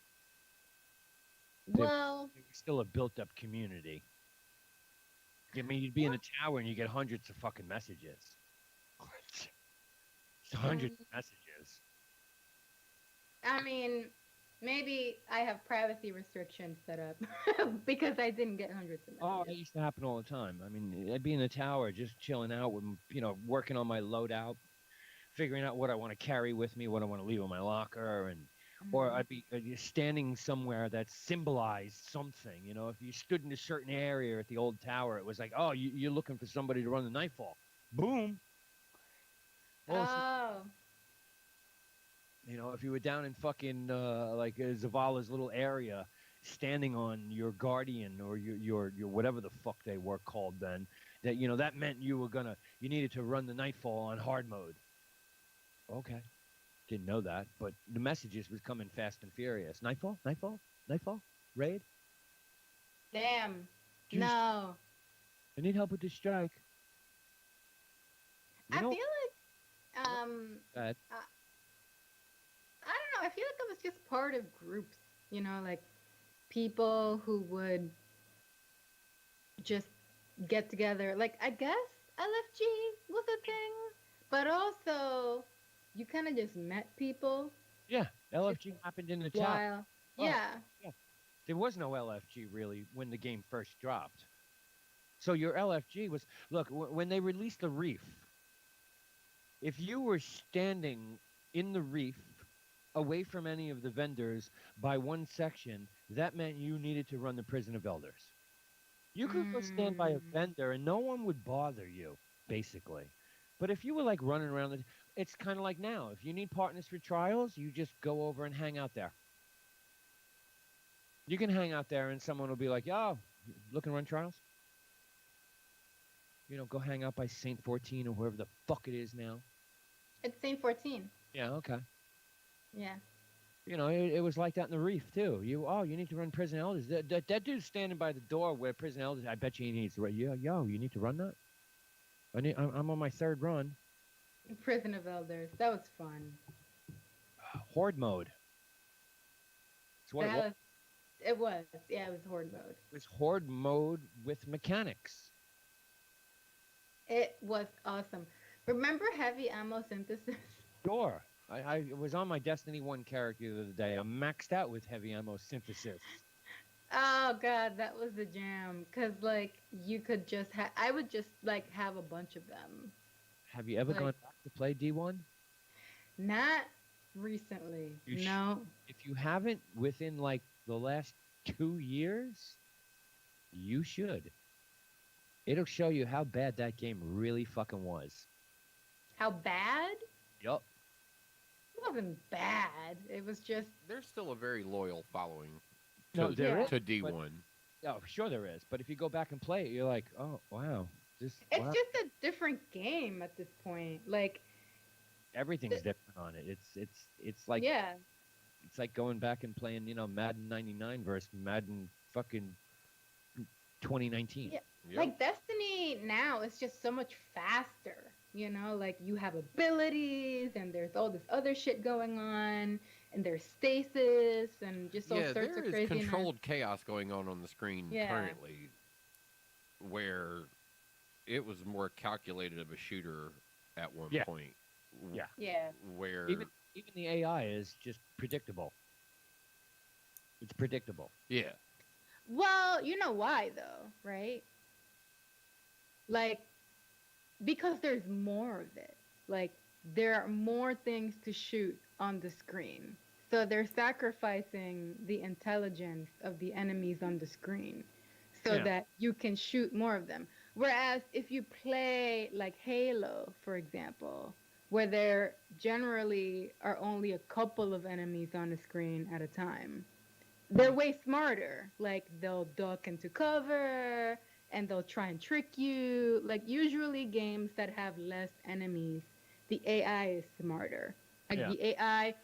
there, Well, there was still a built-up community. I mean, you'd be in a tower and you get hundreds of fucking messages. It's hundreds mm, of messages. I mean, maybe I have privacy restrictions set up because I didn't get hundreds of Oh, it messages. used to happen all the time. I mean, I'd be in the tower just chilling out with, working on my loadout, figuring out what I want to carry with me, what I want to leave in my locker, and or Mm. I'd be just standing somewhere that symbolized something. If you stood in a certain area at the old tower, it was like, oh, you're looking for somebody to run the nightfall. Boom. All of a sudden, Oh, if you were down in fucking like Zavala's little area, standing on your guardian or your whatever the fuck they were called then, that meant you needed to run the nightfall on hard mode. Okay. Didn't know that, but the messages was coming fast and furious. Nightfall, nightfall, nightfall, raid. damn. Juice. No. I need help with this strike. You I know feel like, that? I, I don't know. I feel like I was just part of groups, you know, like people who would just get together. Like, I guess LFG was a thing, but also you kind of just met people Yeah, just LFG happened in the tower. while, Oh, yeah. yeah. There was no LFG really when the game first dropped. So your LFG was look when they released the Reef. If you were standing in the Reef, away from any of the vendors by one section, that meant you needed to run the Prison of Elders. You could go stand by a Mm. vendor and no one would bother you, basically. But if you were like running around, it's kind of like now. If you need partners for trials, you just go over and hang out there. You can hang out there and someone will be like, yo, looking to run trials? Go hang out by Saint 14 or whoever the fuck it is now. It's Saint 14. Yeah, okay. Yeah. It was like that in the Reef too. You need to run Prison Elders. That dude's standing by the door where Prison Elders. I bet you he needs to run. Yo, you need to run that. I'm on my third run. Prison of Elders. That was fun. Horde mode. That's what it That was. was, it was. Yeah, it was horde mode. It was Horde mode with mechanics. It was awesome. Remember heavy ammo synthesis? Sure. I was on my Destiny 1 character the other day. I'm maxed out with heavy ammo synthesis. Oh god, that was the jam. Cause like you could just have, I would just like have a bunch of them. Have you ever Like gone back to play D1? not recently. You No. If you haven't within like the last 2 years, you should. It'll show you how bad that game really fucking was. How bad? Yup. It wasn't bad. It was just There's still a very loyal following No, to, there Yeah. is. to But, D1. oh, sure there is. But if you go back and play it, you're like, oh wow, it's wow. just a different game at this point. Like, Everything's different on it. It's like yeah. it's like going back and playing, Madden '99 versus Madden fucking 2019. Yeah. Yep. Like Destiny now is just so much faster. You know, like you have abilities and there's all this other shit going on and there's stasis and just all Yeah, sorts there of is craziness. controlled chaos going on the screen Yeah. currently, where it was more calculated of a shooter at one Yeah. point. Yeah. Yeah. Where Even the AI is just predictable. It's predictable. yeah, Well, you know why though, right? Like because there's more of it. Like there are more things to shoot on the screen. So they're sacrificing the intelligence of the enemies on the screen so Yeah. that you can shoot more of them. Whereas if you play like Halo, for example, where there generally are only a couple of enemies on the screen at a time, they're way smarter. Like they'll duck into cover and they'll try and trick you. Like usually games that have less enemies, the AI is smarter. Like Yeah. the AI,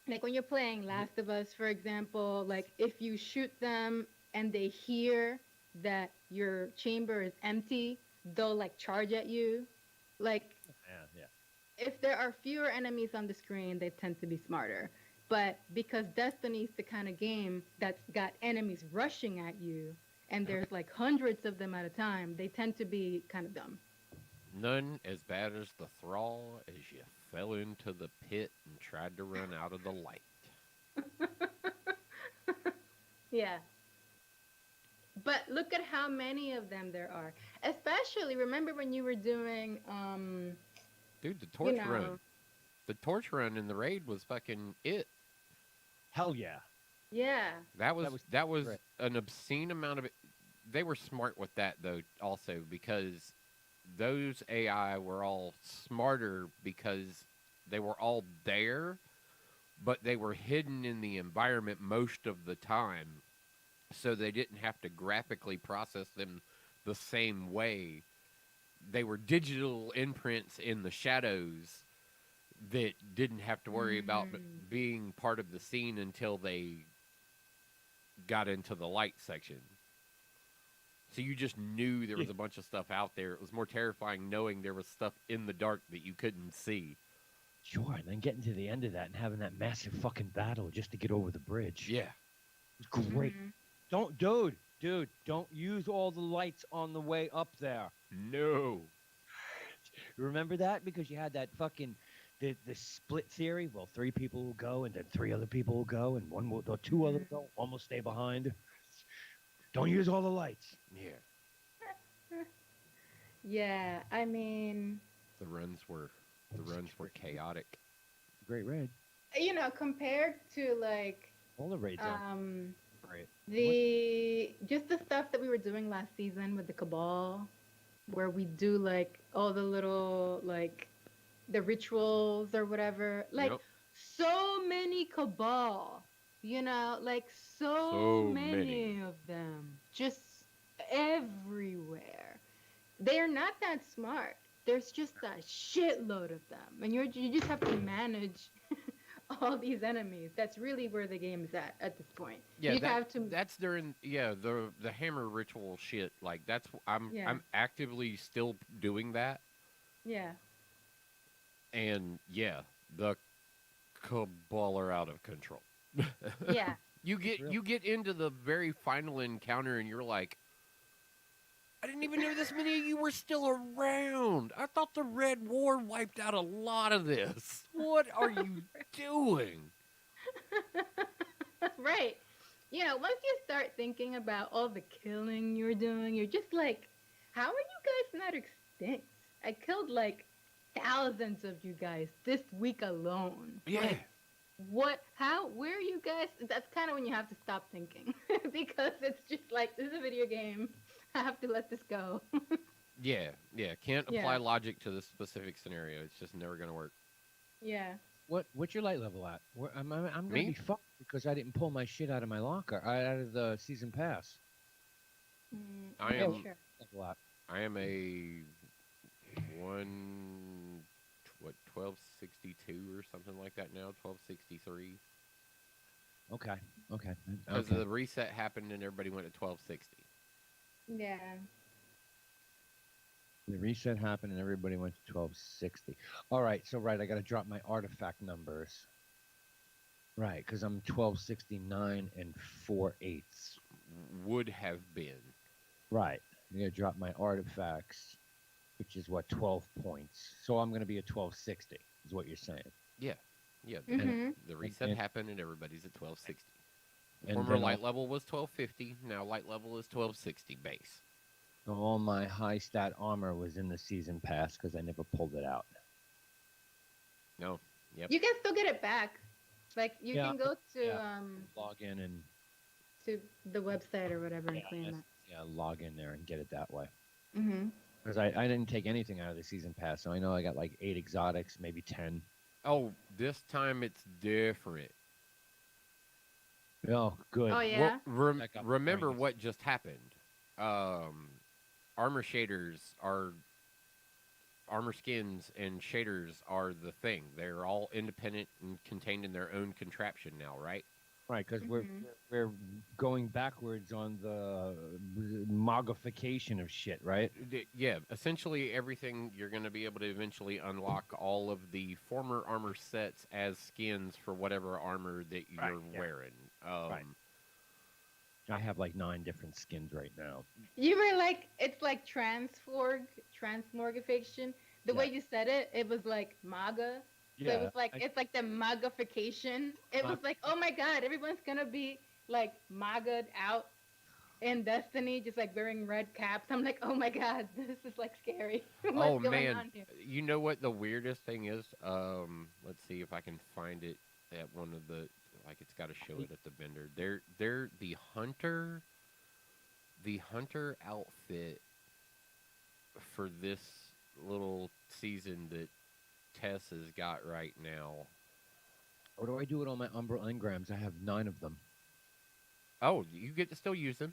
like when you're playing Last of Us, for example, like if you shoot them and they hear that your chamber is empty, they'll like charge at you. Like Yeah. if there are fewer enemies on the screen, they tend to be smarter. But because Destiny's the kind of game that's got enemies rushing at you, and there's like hundreds of them at a time, they tend to be kind of dumb. none as bad as the thrall as you fell into the pit and tried to run out of the light. Yeah. But look at how many of them there are. Especially, remember when you were doing, Dude, the torch know. run. The torch run in the raid was fucking it. Hell yeah. yeah. That was great. an obscene amount of it. They were smart with that though, also because those AI were all smarter because they were all there, but they were hidden in the environment most of the time, so they didn't have to graphically process them the same way. They were digital imprints in the shadows that didn't have to worry about being part of the scene until they got into the light section. So you just knew there was a bunch of stuff out there. It was more terrifying knowing there was stuff in the dark that you couldn't see. Sure, and then getting to the end of that and having that massive fucking battle just to get over the bridge. Yeah. It was great. Mhm. Dude, don't use all the lights on the way up there. No. Remember that? Because you had that fucking the split theory. Well, 3 people will go, and then 3 other people will go, and one will, or 2 others will go. One will stay behind. Don't use all the lights. Yeah. Yeah, I mean, The runs were chaotic. Great raid. you know, compared to like All the raids are great. just the stuff that we were doing last season with the Cabal, where we do like all the little like the rituals or whatever. Like Yep. so many Cabal, you know, like so, So many many. of them, just everywhere. They are not that smart. There's just a shitload of them, and you just have to manage all these enemies. That's really where the game is at this point. Yeah, you have to. that's during the hammer ritual shit. Like that's Yeah. I'm actively still doing that, Yeah. and yeah, the cabal are out of control. Yeah. You real. get into the very final encounter, and you're like, I didn't even know this many of you were still around. I thought the Red War wiped out a lot of this. What are you doing? Right. You know, once you start thinking about all the killing you're doing, you're just like, how are you guys not extinct? I killed like thousands of you guys this week alone. Yeah. Like, what? How? Where are you guys? That's kind of when you have to stop thinking because it's just like, this is a video game. I have to let this go. Yeah, yeah. Can't Yeah. apply logic to the specific scenario. It's just never gonna work. Yeah. What's your light level at? I'm gonna Me? be fucked because I didn't pull my shit out of my locker, out of the season pass. I I'm Yeah, not am. sure. level at. I am a one. What 1262 or something like that now? 1263. Okay, okay, Because okay. the reset happened and everybody went to 1260. Yeah. The reset happened and everybody went to 1260. All right, so right, I got to drop my artifact numbers. Right, because I'm 1269 and 4/8. Would have been. Right, I'm gonna drop my artifacts, which is what 12 points. So I'm gonna be at 1260. Is what you're saying? Yeah, yeah. And The reset and, happened and everybody's at 1260. and Former then light level was 1250. Now light level is 1260 base. all my high stat armor was in the season pass because I never pulled it out. No. Yep. You can still get it back. Like you Yeah, can go to yeah. Log in and to the website or whatever and yeah, claim that. yeah, log in there and get it that way. Mm-hmm. Because I didn't take anything out of the season pass, so I know I got like 8 exotics, maybe 10. Oh, this time it's different. Oh, good. Oh yeah. Check out the Remember points. what just happened. Armor shaders are armor skins and shaders are the thing. They're all independent and contained in their own contraption now, right? Right, because Mhm. we're going backwards on the mogification of shit, right? Yeah, essentially everything you're going to be able to eventually unlock all of the former armor sets as skins for whatever armor that you're Right, yeah. wearing. Right. I have like 9 different skins right now. You were like, it's like transmorgification. The way Yeah. you said it, it was like MAGA. So it was like, it's like the MAGAfication. It was like, oh my God, everyone's gonna be like MAGA'd out in Destiny, just like wearing red caps. I'm like, oh my God, this is like scary. What's Oh going man, on here? you know what the weirdest thing is? Let's see if I can find it at one of the like it's got to show it at the vendor. They're the hunter outfit for this little season that Tess has got right now. What do I do with all my Umbral engrams? I have 9 of them. Oh, you get to still use them.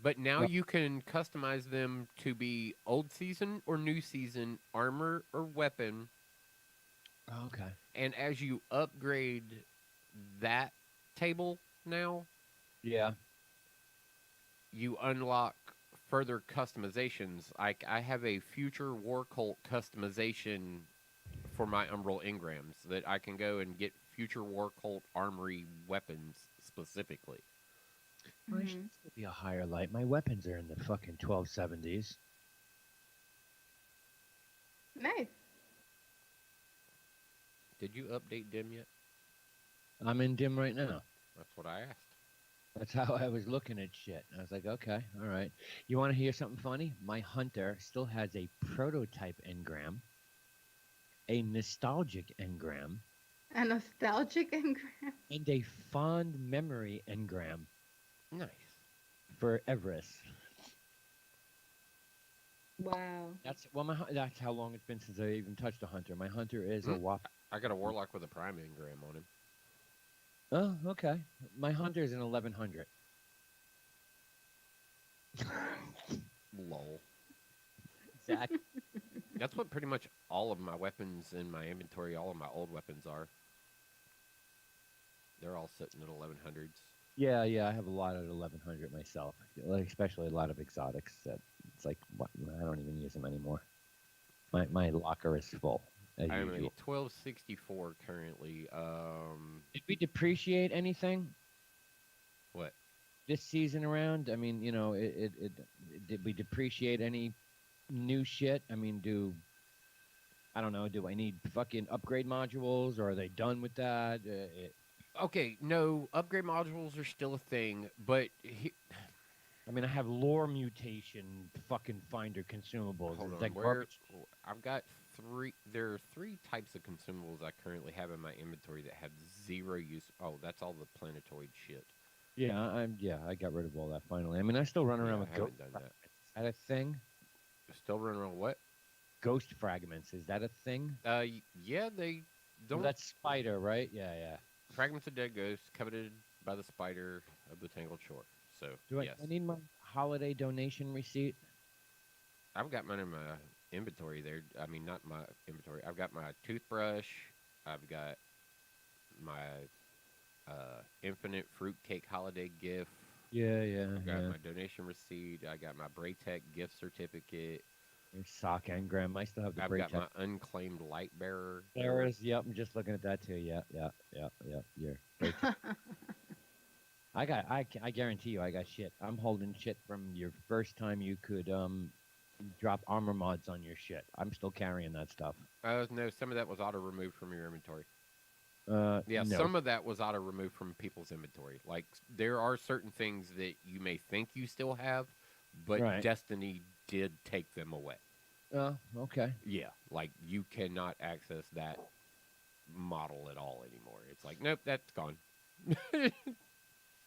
But now Yeah. you can customize them to be old season or new season armor or weapon. Oh, okay. And as you upgrade that table now, Yeah. you unlock further customizations. Like I have a future war cult customization for my Umbral engrams that I can go and get future war cult armory weapons specifically. I should still be a higher light. My weapons are in the fucking 1270s. Nice. Did you update dim yet? I'm in dim right now. That's what I asked. That's how I was looking at shit. I was like, okay, all right. You want to hear something funny? My hunter still has a prototype engram, a nostalgic engram, A nostalgic engram. and a fond memory engram Nice. for Everest. Wow. That's how long it's been since I even touched a hunter. My hunter is a whop. I got a warlock with a prime engram on him. Oh, okay. My hunter is an 1100. Lol. Exactly. That's what pretty much all of my weapons in my inventory, all of my old weapons are. They're all sitting at 1100s. Yeah, I have a lot at 1100 myself, like especially a lot of exotics that it's like I don't even use them anymore. My locker is full as I'm a usual. 1264 currently. Did we depreciate anything What? this season around? I mean, did we depreciate any new shit? I mean, I don't know, do I need fucking upgrade modules or are they done with that? Okay, no, upgrade modules are still a thing, but I mean, I have lore mutation fucking finder consumables. hold Is on, that where garbage? I've got three. There are 3 types of consumables I currently have in my inventory that have 0 use. Oh, that's all the planetoid shit. Yeah, I got rid of all that finally. I mean, I still run around Yeah, with I haven't done that. that a thing? Still running on what? Ghost fragments, is that a thing? Yeah, they Oh, don't. that's spider, right? Yeah, yeah. Fragments of dead ghosts coveted by the spider of the tangled shore. So Do I, yes, I need my holiday donation receipt? I've got mine in my inventory there. I mean, not my inventory. I've got my toothbrush. I've got my infinite fruitcake holiday gift. Yeah, yeah, I've got yeah. my donation receipt. I got my Braytech gift certificate. Your sock engram. I still have the I've braid got my unclaimed light bearer. There is. Yep, I'm just looking at that too. Yeah, yeah, yeah, yeah. You're. Great. I guarantee you, I got shit. I'm holding shit from your first time you could drop armor mods on your shit. I'm still carrying that stuff. No, some of that was auto removed from your inventory. Yeah, No. some of that was auto removed from people's inventory. Like there are certain things that you may think you still have, but Right. Destiny did take them away. Okay. Yeah, like you cannot access that model at all anymore. It's like, nope, that's gone.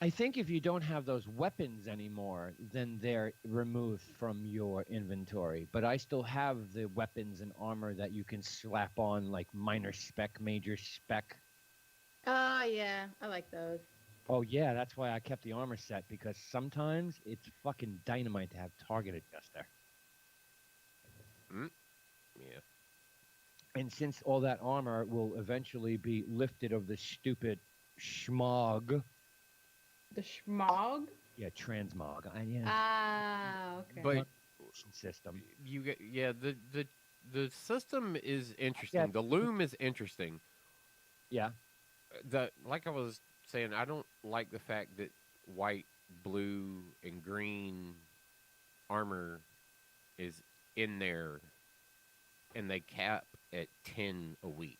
I think if you don't have those weapons anymore, then they're removed from your inventory. But I still have the weapons and armor that you can slap on, like minor spec, major spec. Oh, yeah. I like those. Oh yeah, that's why I kept the armor set, because sometimes it's fucking dynamite to have target adjuster. Mm? Yeah. And since all that armor will eventually be lifted of the stupid schmog, The schmog? yeah, transmog, yeah, Ah, okay. But system. you get the system is interesting. The loom is interesting. Yeah, Like I was saying, I don't like the fact that white, blue, and green armor is in there, and they cap at 10 a week.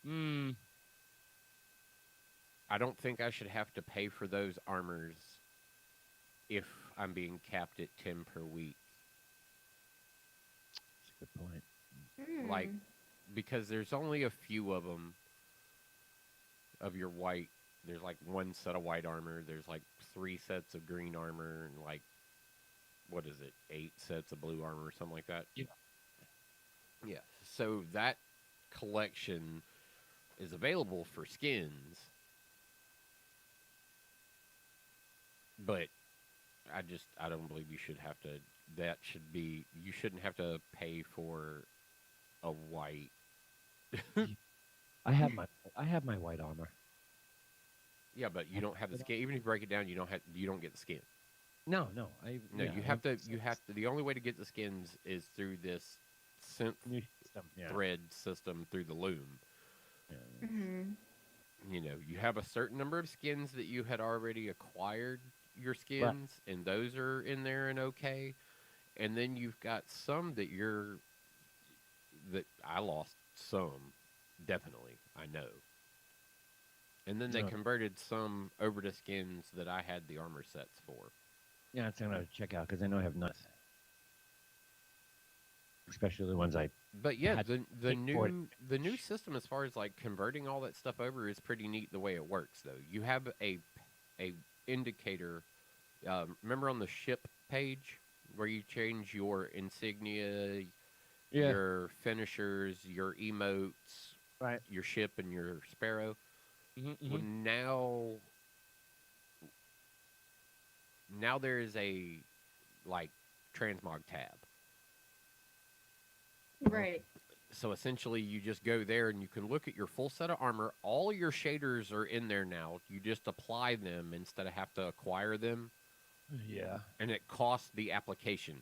Hmm. I don't think I should have to pay for those armors if I'm being capped at 10 per week. That's a good point. Like, because there's only a few of them of your white. There's like one set of white armor. There's like 3 sets of green armor and like, what is it, 8 sets of blue armor or something like that. Yeah. Yeah. So that collection is available for skins, but I don't believe you should have to. That should be, you shouldn't have to pay for a white. I have my white armor. Yeah, but you don't have the skin. Even if you break it down, you don't get the skin. No, No, you have to. The only way to get the skins is through this synth new system. Yeah. thread system through the loom. Yeah. You know, you have a certain number of skins that you had already acquired your skins, and those are in there and okay. And then you've got some that I lost some, definitely, I know. And then they converted some over to skins that I had the armor sets for. Yeah, that's what I'm gonna check out, because I know I have nuts. Especially the ones I. But yeah, had the for new system as far as like converting all that stuff over is pretty neat the way it works though. You have a indicator. Remember on the ship page where you change your insignia, your finishers, your emotes, Right. your ship, and your sparrow. Mm-hmm. Well, now there is a like transmog tab. Right. So essentially, you just go there and you can look at your full set of armor. All your shaders are in there now. You just apply them instead of have to acquire them. Yeah. And it costs the application.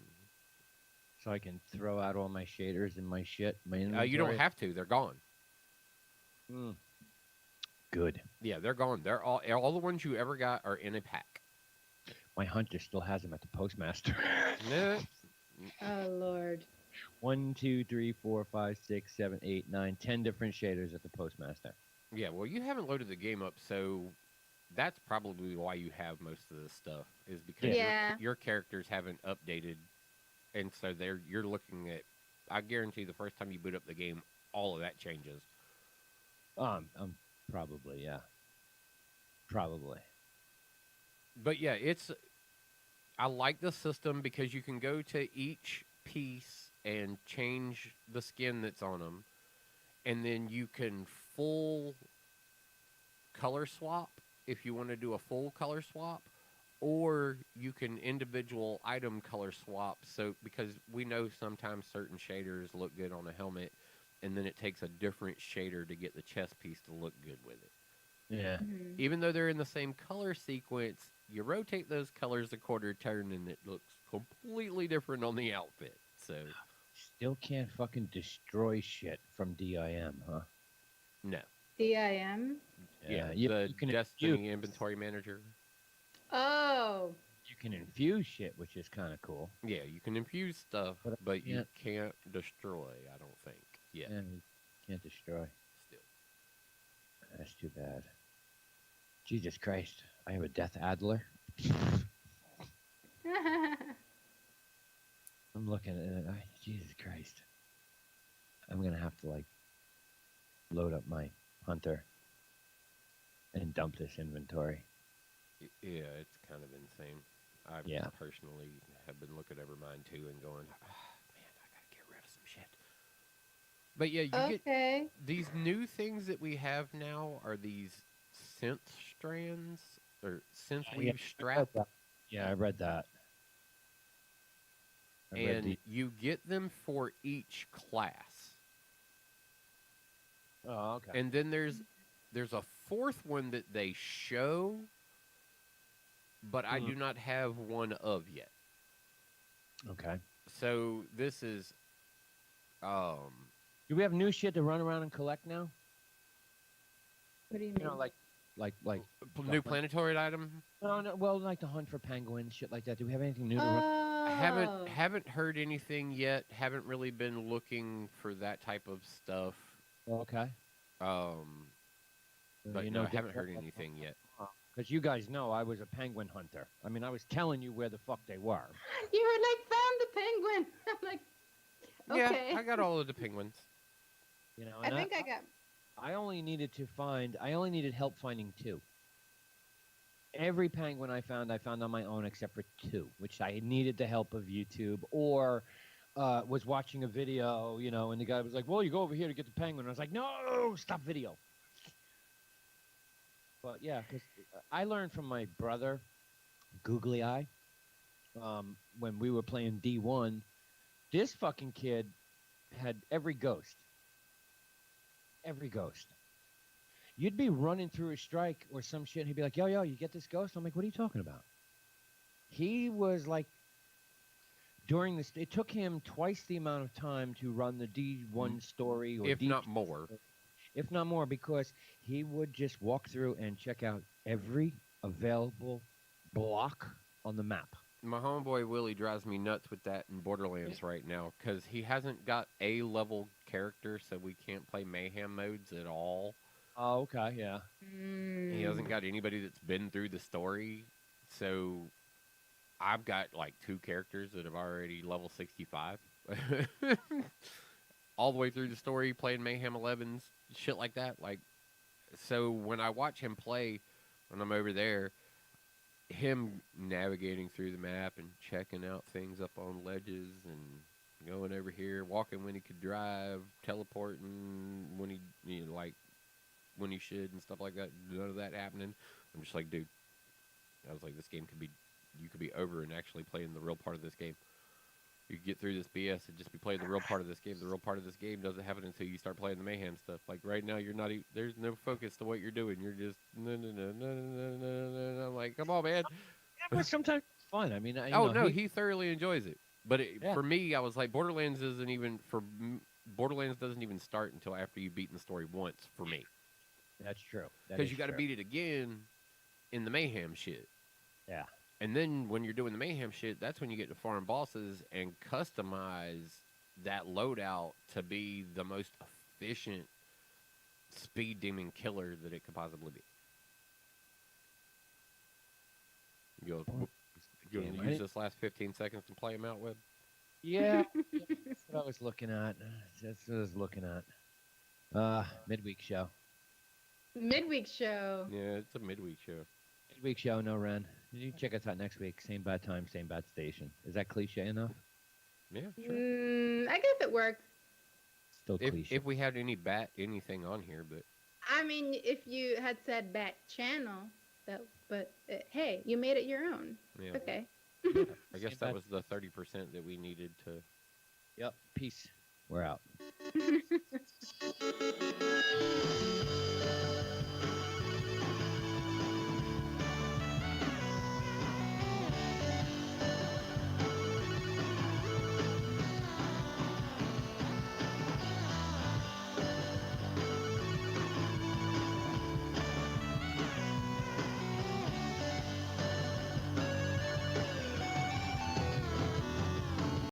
So I can throw out all my shaders and my shit. My inventory. You don't have to. They're gone. Good. Yeah, they're gone. They're all the ones you ever got are in a pack. My hunter still has them at the postmaster. Nah. Oh, Lord. 1, 2, 3, 4, 5, 6, 7, 8, 9, 10 different shaders at the postmaster. Yeah, well, you haven't loaded the game up, so that's probably why you have most of this stuff. Is because your characters haven't updated, and so you're looking at. I guarantee the first time you boot up the game, all of that changes. Probably, yeah. Probably. But yeah, I like the system because you can go to each piece and change the skin that's on them, and then you can full color swap if you want to do a full color swap, or you can individual item color swap. So because we know sometimes certain shaders look good on a helmet, and then it takes a different shader to get the chest piece to look good with it. Yeah. Mhm. Even though they're in the same color sequence, you rotate those colors a quarter turn, and it looks completely different on the outfit. So Still can't fucking destroy shit from DIM, huh? no, DIM. yeah, you, the you can Destiny infuse, inventory manager. Oh. you can infuse shit, which is kind of cool. Yeah, you can infuse stuff, But but you can't, can't destroy. I don't think. Yeah, you can't destroy. still. That's too bad. Jesus Christ, I have a Death Adler. I'm looking at it. Jesus Christ. I'm gonna have to like load up my hunter and dump this inventory. Yeah, it's kind of insane. I Yeah. personally have been looking over mine too and going, man, I gotta get rid of some shit. But yeah, you get Okay. these new things that we have now are these synth strands or synth Yeah, weave I strap, read that. Yeah, I read that. I read and the. you get them for each class. Oh, okay. And then there's a fourth one that they show, but I do not have one of yet. Okay. So this is um Do we have new shit to run around and collect now? What do you You mean? know, like new planetoid item. no, well, like the hunt for penguins, shit like that. Do we have anything new to run? Oh. Haven't heard anything yet. Haven't really been looking for that type of stuff. Okay. Um, but you no, know, I haven't heard anything yet. because you guys know I was a penguin hunter. I mean, I was telling you where the fuck they were. You were like, found the penguin. I'm like, okay. Yeah, I got all of the penguins. You know, I and think I got. I only needed help finding 2. Every penguin I found on my own except for 2, which I needed the help of YouTube or was watching a video, you know, and the guy was like, well, you go over here to get the penguin. I was like, no, stop video. But yeah, because I learned from my brother, Googly Eye, when we were playing D1. This fucking kid had every ghost. Every ghost. You'd be running through a strike or some shit, and he'd be like, yo, you get this ghost? I'm like, what are you talking about? He was like, during this, it took him twice the amount of time to run the D1 story, or If D2 not more. story, if not more, because he would just walk through and check out every available block on the map. My homeboy Willie drives me nuts with that in Borderlands right now because he hasn't got a level character, so we can't play mayhem modes at all. Oh, okay, yeah. He hasn't got anybody that's been through the story, so I've got like 2 characters that have already level 65. All the way through the story, playing Mayhem 11s, shit like that. Like, so when I watch him play, when I'm over there, him navigating through the map and checking out things up on ledges and going over here, walking when he could drive, teleporting when he, you know, like when he should and stuff like that. None of that happening. I'm just like, dude, I was like, this game could be, you could be over and actually playing the real part of this game. You get through this BS and just be playing the real part of this game. The real part of this game doesn't happen until you start playing the mayhem stuff. Like right now, you're not. There's no focus to what you're doing. You're just no. I'm like, come on, man. Yeah, but sometimes it's fun. I mean, He thoroughly enjoys it. But for me, I was like, Borderlands doesn't even start until after you've beaten the story once for me. That's true. Because you got to beat it again in the mayhem shit. Yeah. And then when you're doing the mayhem shit, that's when you get to farm bosses and customize that loadout to be the most efficient speed demon killer that it could possibly be. You want to use this last 15 seconds to play him out with? Yeah, that's what I was looking at. That's what I was looking at. Midweek show. Midweek show. Yeah, it's a midweek show. Midweek show, no Ren. You check us out next week. Same bad time, same bad station. Is that cliche enough? Yeah, sure. I guess it works. Still cliche. If we had anything on here, but I mean, if you had said Bat Channel, but hey, you made it your own. yeah, It's okay. I guess Same that bad- was the 30% that we needed to. Yep. Peace. We're out.